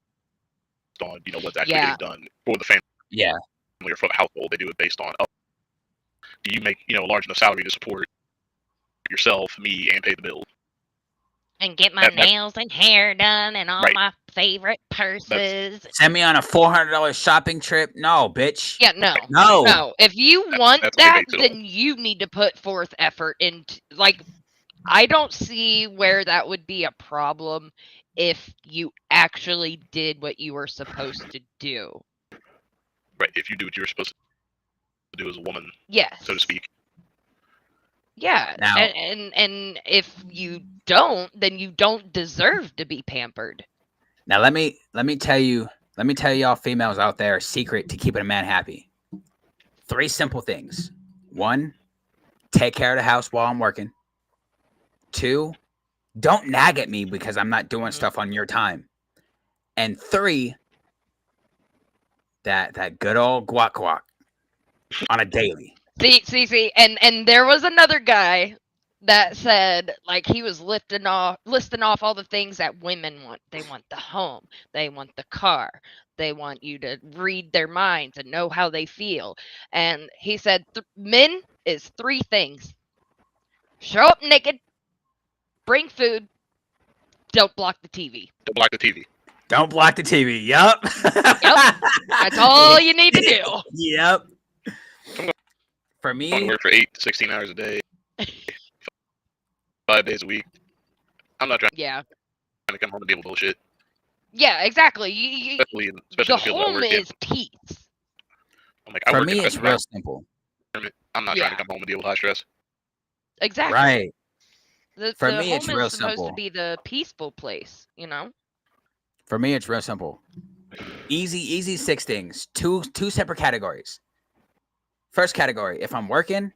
on what's actually Yeah. getting done for the family Yeah. or for the household. They do it based on, oh, do you make a large enough salary to support yourself, me, and pay the bill? And get my nails and hair done and all Right. my favorite purses. Send me on a $400 shopping trip? No, bitch. Yeah, no. No. No. If you want that's that, okay, too. then you need to put forth effort into, like, I don't see where that would be a problem if you actually did what you were supposed to do. Right. If you do what you're supposed to do as a woman, Yes. so to speak. Yeah. Now- And if you don't, then you don't deserve to be pampered. Now let me tell y'all females out there a secret to keeping a man happy. 3 simple things. 1, take care of the house while I'm working. 2, don't nag at me because I'm not doing stuff on your time. And 3, that good old guac on a daily. See, and there was another guy that said, like, he was listing off all the things that women want. They want the home, they want the car, they want you to read their minds and know how they feel. And he said, men is 3 things: show up naked, bring food, don't block the TV. Don't block the TV. Don't block the TV. Yup. That's all you need to do. Yep. For I want me, to work for 8 to 16 hours a day, 5 days a week. I'm not trying Yeah. to come home and deal with bullshit, Yeah, exactly. especially in the The field that I home work in. is peace. I'm like, I for work in me, a it's customer real simple. environment. I'm not Yeah. trying to come home and deal with high stress. Exactly. Right. For me, home it's real is supposed simple. to be the peaceful place, you know? For me, it's real simple. Easy 6 things. Two separate categories. First category, if I'm working,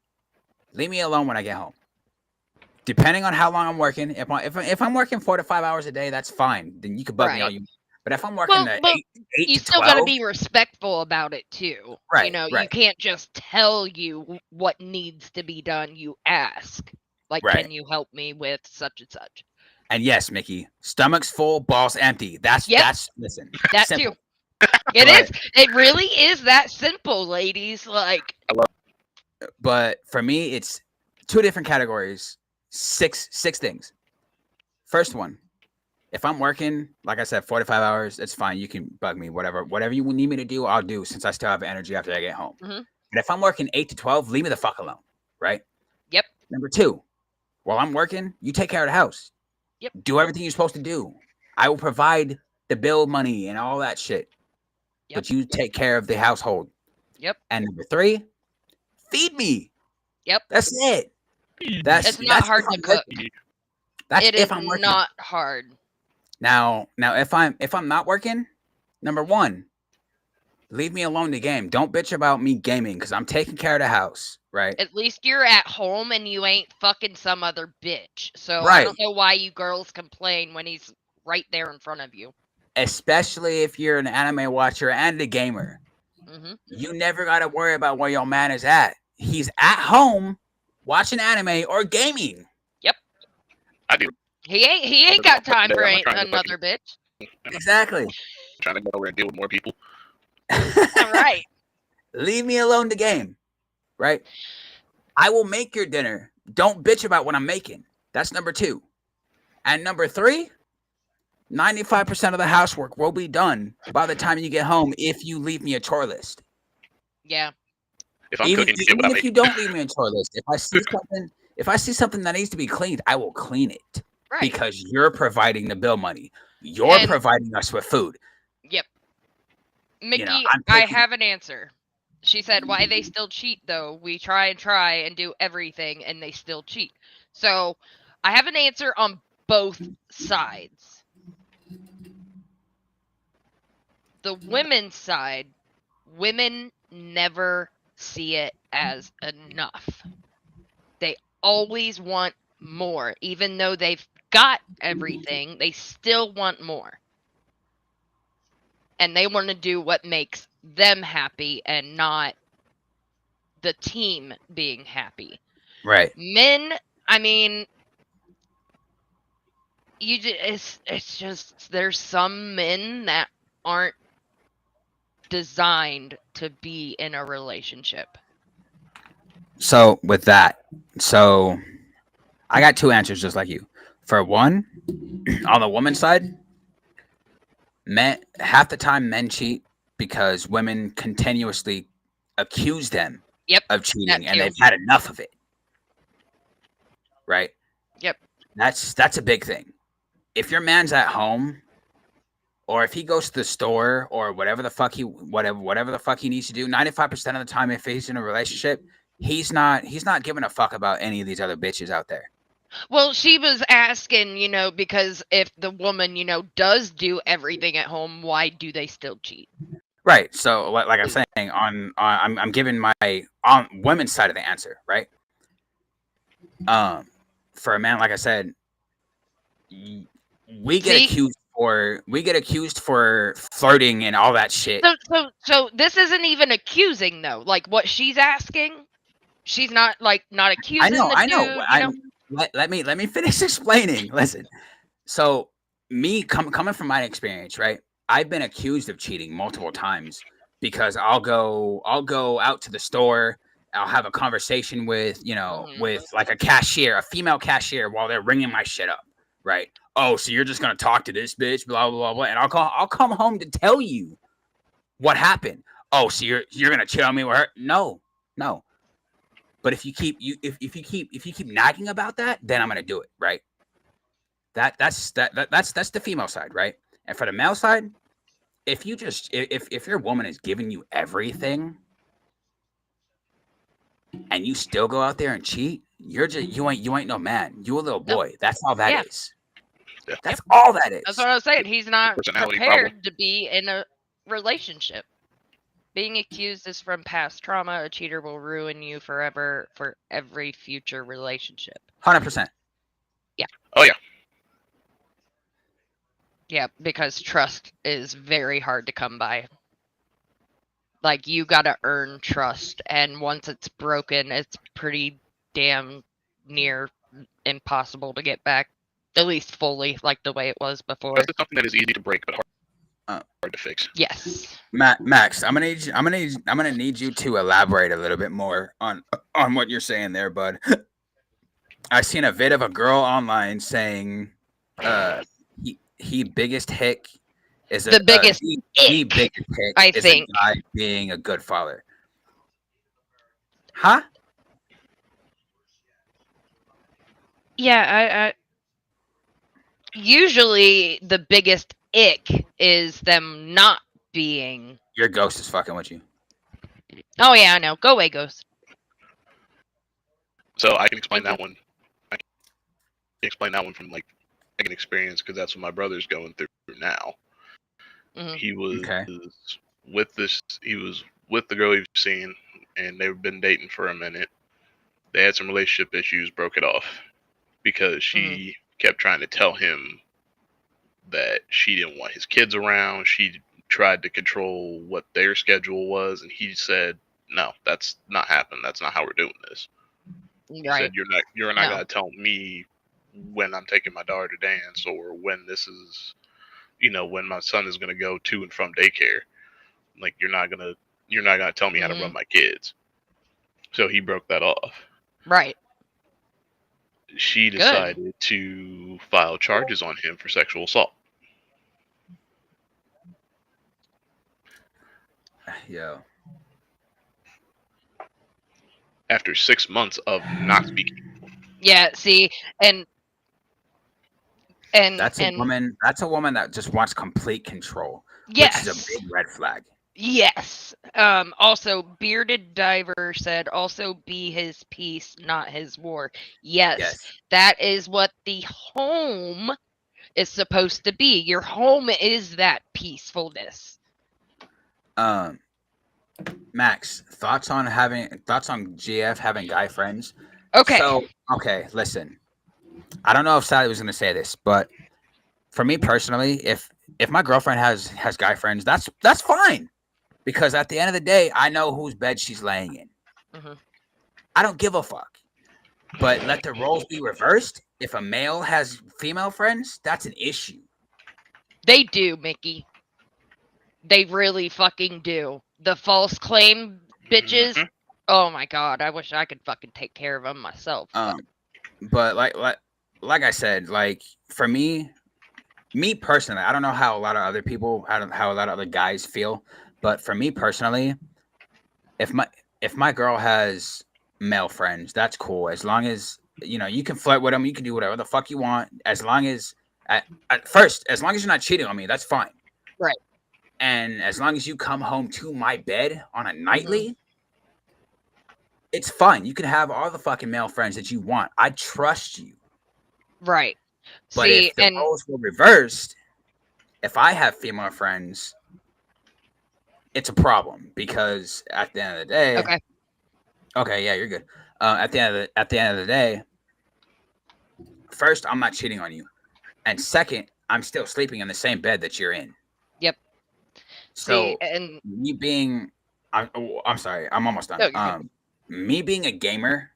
leave me alone when I get home. Depending on how long I'm working, if I'm working 4 to 5 hours a day, that's fine. Then you can bug me all Right. you. But if I'm working Well, 8 You to still 12, got to be respectful about it too. You Right, know, you right. can't just tell you what needs to be done. You ask, like, Right. can you help me with such and such? and yes, Mickey, stomach's full, balls empty. That's Yep. listen. That simple. too. It But- is. It really is that simple, ladies. Like, But for me, it's 2 different categories. 6 things. First one, if I'm working, like I said, 45 hours, it's fine. You can bug me, whatever you need me to do, I'll do since I still have energy after I get home. Mhm. But if I'm working 8 to 12, leave me the fuck alone, right? Yep. Number 2, while I'm working, you take care of the house. Yep. Do everything you're supposed to do. I will provide the bill money and all that shit. Yep. But you take care of the household. Yep. And number 3, feed me. Yep. That's it. That's it's not hard if to I'm cook. working. That's It is if I'm working. not hard. Now if I'm not working, number 1, leave me alone to game. Don't bitch about me gaming because I'm taking care of the house, right? At least you're at home and you ain't fucking some other bitch. So I Right. don't know why you girls complain when he's right there in front of you. Especially if you're an anime watcher and a gamer. Hmm. You never gotta worry about where your man is at. He's at home watching anime or gaming. I do. He ain't got time for I'm not trying to another bitch. Exactly. Trying to go over and deal with more people. All right. Leave me alone to game, right? I will make your dinner. Don't bitch about what I'm making. That's number 2. And number 3, 95% of the housework will be done by the time you get home if you leave me a chore list. Yeah. If I'm Even cooking, you get what I if you make. don't leave me a chore list, if I see something that needs to be cleaned, I will clean it Right. because you're providing the bill money. You're And- providing us with food. Yep. Mickey, I'm I taking- have an answer. She said, why they still cheat, though? We try and do everything, and they still cheat. So, I have an answer on both sides. The women's side, women never see it as enough. They always want more. Even though they've got everything, they still want more. And they want to do what makes them happy and not the team being happy. Right. Men, I mean, it's just there's some men that aren't designed to be in a relationship. So with that, so I got two answers just like you. For one, on the woman's side, men half the time men cheat because women continuously accuse them Yep, of that cheating and too. they've had enough of it. Right? Yep. That's a big thing. If your man's at home or if he goes to the store or whatever the fuck he needs to do, 95% of the time if he's in a relationship, he's not giving a fuck about any of these other bitches out there. Well, she was asking, because if the woman, does do everything at home, why do they still cheat? Right. So, like I'm saying, I'm giving my on women's side of the answer, right? For a man, like I said, we get accused for flirting and all that shit. So this isn't even accusing though. Like what she's asking, she's not accusing. I know. The dude, Let me finish explaining. Listen. So me coming from my experience, right? I've been accused of cheating multiple times because I'll go out to the store, I'll have a conversation with, with like a female cashier while they're ringing my shit up, right? Oh, so you're just gonna talk to this bitch, blah blah blah blah, and I'll come home to tell you what happened. Oh, so you're gonna cheat on me with her? No. But if you keep nagging about that, then I'm gonna do it, right? That's the female side, right? And for the male side, if your woman is giving you everything and you still go out there and cheat, you ain't no man. You a little boy. That's all that is. Yeah. That's all that is. That's what I was saying. He's not Personality prepared problem. to be in a relationship. Being accused is from past trauma. A cheater will ruin you forever for every future relationship. 100%. Oh yeah. Yeah, because trust is very hard to come by. Like, you gotta earn trust, and once it's broken, it's pretty damn near impossible to get back, at least fully, like the way it was before. Trust is something that is easy to break but hard to fix. Yes. Max, I'm gonna need you to elaborate a little bit more on what you're saying there, bud. I seen a vid of a girl online saying, he biggest hick is The biggest the ick, biggest hick I is think. a guy being a good father. Huh? Yeah, I usually the biggest ick is them not being. Your ghost is fucking with you. Oh yeah, I know. Go away, Ghost. So I can explain that one. I can explain that one from like an experience because that's what my brother's going through now. Mhm. He was Okay. with this. He was with the girl he was seeing, and they've been dating for a minute. They had some relationship issues, broke it off because she kept trying to tell him that she didn't want his kids around. She tried to control what their schedule was, and he said, "No, that's not happening. That's not how we're doing this." He Right. said, "You're not No. gonna tell me when I'm taking my daughter to dance or when this is, when my son is gonna go to and from daycare. Like you're not gonna tell me how to run my kids." So he broke that off. Right. She decided to file charges on him for sexual assault. Yo. After 6 months of not speaking. Yeah. See, and That's a woman that just wants complete control. yes. Which is a big red flag. Yes. Also, Bearded Diver said, also be his peace, not his war. Yes. That is what the home is supposed to be. Your home is that peacefulness. Max, thoughts on GF having guy friends? Okay. So, listen. I don't know if Sally was going to say this, but for me personally, if my girlfriend has guy friends, that's fine. Because at the end of the day, I know whose bed she's laying in. Mhm. I don't give a fuck. But let the roles be reversed. If a male has female friends, that's an issue. They do, Mickey. They really fucking do. The false claim bitches. Mhm. Oh my god, I wish I could fucking take care of them myself. But like I said, like for me personally, I don't know how a lot of other people, how a lot of other guys feel, but for me personally, if my girl has male friends, that's cool. As long as you can flirt with them, you can do whatever the fuck you want. As long as at first, as long as you're not cheating on me, that's fine. Right. And as long as you come home to my bed on a nightly, it's fine. You can have all the fucking male friends that you want. I trust you. Right. But See, if the and roles were reversed, if I have female friends, it's a problem because at the end of the day, okay, yeah, you're good. At the end of the day, first, I'm not cheating on you, and second, I'm still sleeping in the same bed that you're in. Yep. So see, and me being, I'm sorry, I'm almost done. No, you're good. Me being a gamer,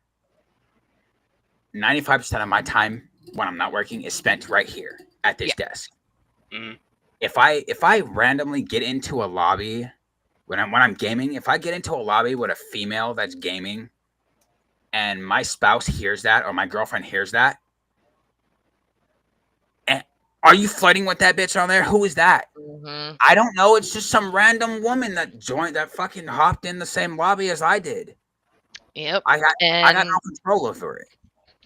95% of my time when I'm not working is spent right here at this desk. Mhm. If I randomly get into a lobby when I'm gaming, if I get into a lobby with a female that's gaming and my spouse hears that or my girlfriend hears that, and are you flirting with that bitch on there? Who is that? Mhm. I don't know. It's just some random woman that fucking hopped in the same lobby as I did. Yep. I got And no control over it.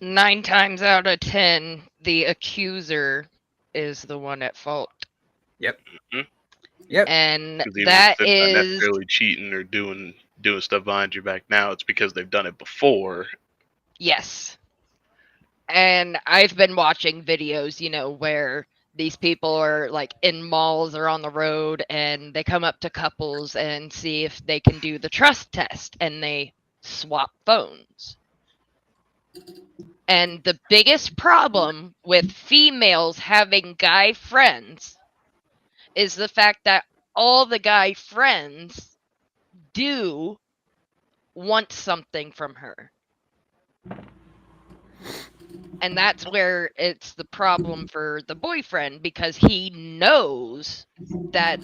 9 times out of 10, the accuser is the one at fault. Yep. Mhm. Yep. And 'Cause even that if they're not is necessarily cheating or doing stuff behind your back now, it's because they've done it before. yes. And I've been watching videos, where these people are like in malls or on the road and they come up to couples and see if they can do the trust test and they swap phones. And the biggest problem with females having guy friends is the fact that all the guy friends do want something from her. And that's where it's the problem for the boyfriend because he knows that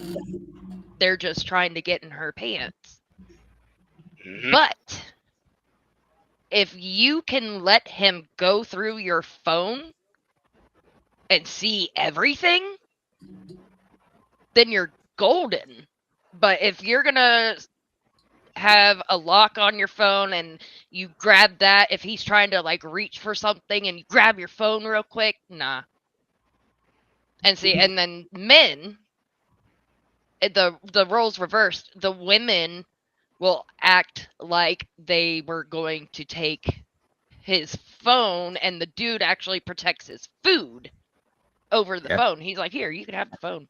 they're just trying to get in her pants. Mhm. But if you can let him go through your phone and see everything, then you're golden. But if you're going to have a lock on your phone and you grab that, if he's trying to like reach for something and you grab your phone real quick, nah. And see, and then men, the roles reversed. The women will act like they were going to take his phone, and the dude actually protects his food over the phone. He's like, "Here, you can have the phone."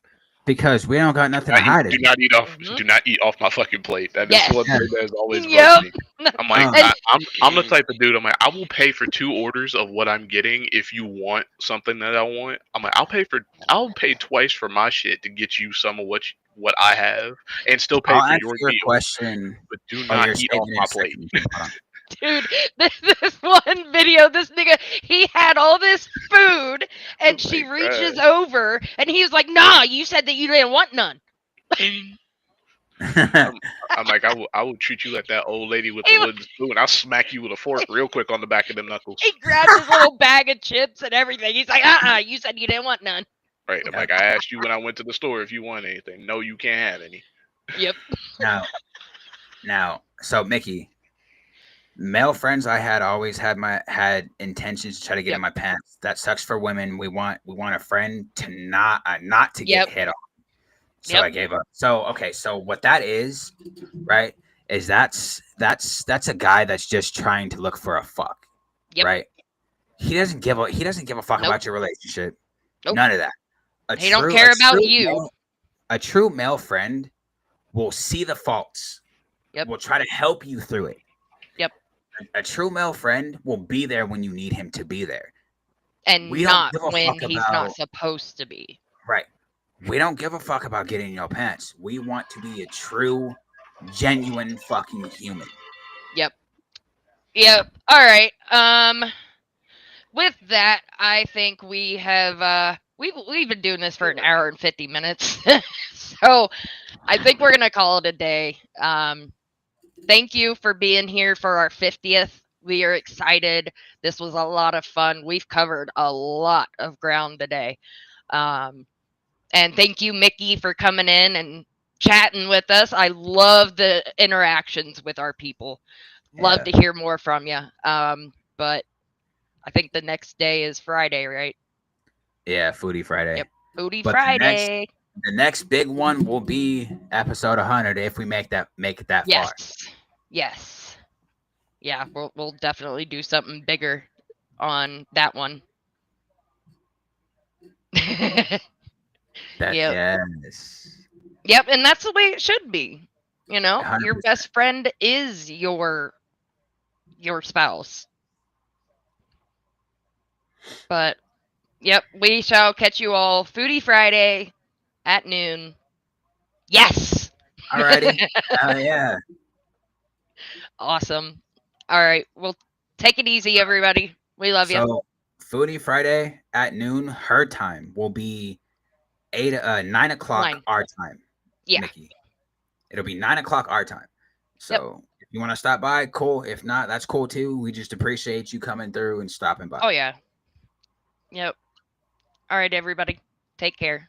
Because we don't got nothing to hide Do it. not eat off. Mhm. Do not eat off my fucking plate. That is Yes. one thing that has always bugged Yep. me. I'm like, And- I'm the type of dude. I'm like, I will pay for 2 orders of what I'm getting if you want something that I want. I'm like, I'll pay twice for my shit to get you some of what I have, and still pay I'll for answer your your meal. question. But do Oh, not your eat off statement in my a plate. second. Hold on. Dude, this one video, this nigga, he had all this food, and Oh she my reaches God. over, and he was like, "Nah, you said that you didn't want none." I'm like, I will treat you like that old lady with the wooden spoon. I'll smack you with a fork real quick on the back of them knuckles. He grabbed his little bag of chips and everything. He's like, you said you didn't want none. Right. I'm like, I asked you when I went to the store if you want anything. No, you can't have any. Yep. Now, so Mickey, male friends I had always had intentions to try to get in my pants. That sucks for women. We want a friend to not to get hit on. So I gave up. So okay, so what that is, right? Is that's a guy that's just trying to look for a fuck. Yep. Right? He doesn't give a fuck about your relationship. Nope. None of that. He don't care about you. A true male friend will see the faults. Yep. Will try to help you through it. Yep. A true male friend will be there when you need him to be there. And We not don't give a when fuck he's about- not supposed to be. Right. We don't give a fuck about getting in your pants. We want to be a true, genuine fucking human. Yep. Yep. All right. With that, I think we have we've been doing this for an hour and 50 minutes. So I think we're gonna call it a day. Thank you for being here for our 50th. We are excited. This was a lot of fun. We've covered a lot of ground today. And thank you, Mickey, for coming in and chatting with us. I love the interactions with our people. Love to hear more from you. But I think the next day is Friday, right? Yeah, Foodie Friday. Yep. Foodie But Friday. the next big one will be episode 100 if we make it that far. Yes. Yes. Yeah, we'll definitely do something bigger on that one. Yep. Yes. Yep, and that's the way it should be. You know, 100%. your best friend is your spouse. But yep, we shall catch you all Foodie Friday at noon. Yes. Alrighty. Yeah. Awesome. All right. Well, take it easy, everybody. We love you. So Foodie Friday at noon, her time will be 9 o'clock 9. our time. Yeah. Mickey. It'll be 9 o'clock our time. So if you want to stop by, cool. If not, that's cool too. We just appreciate you coming through and stopping by. Oh yeah. Yep. All right, everybody. Take care.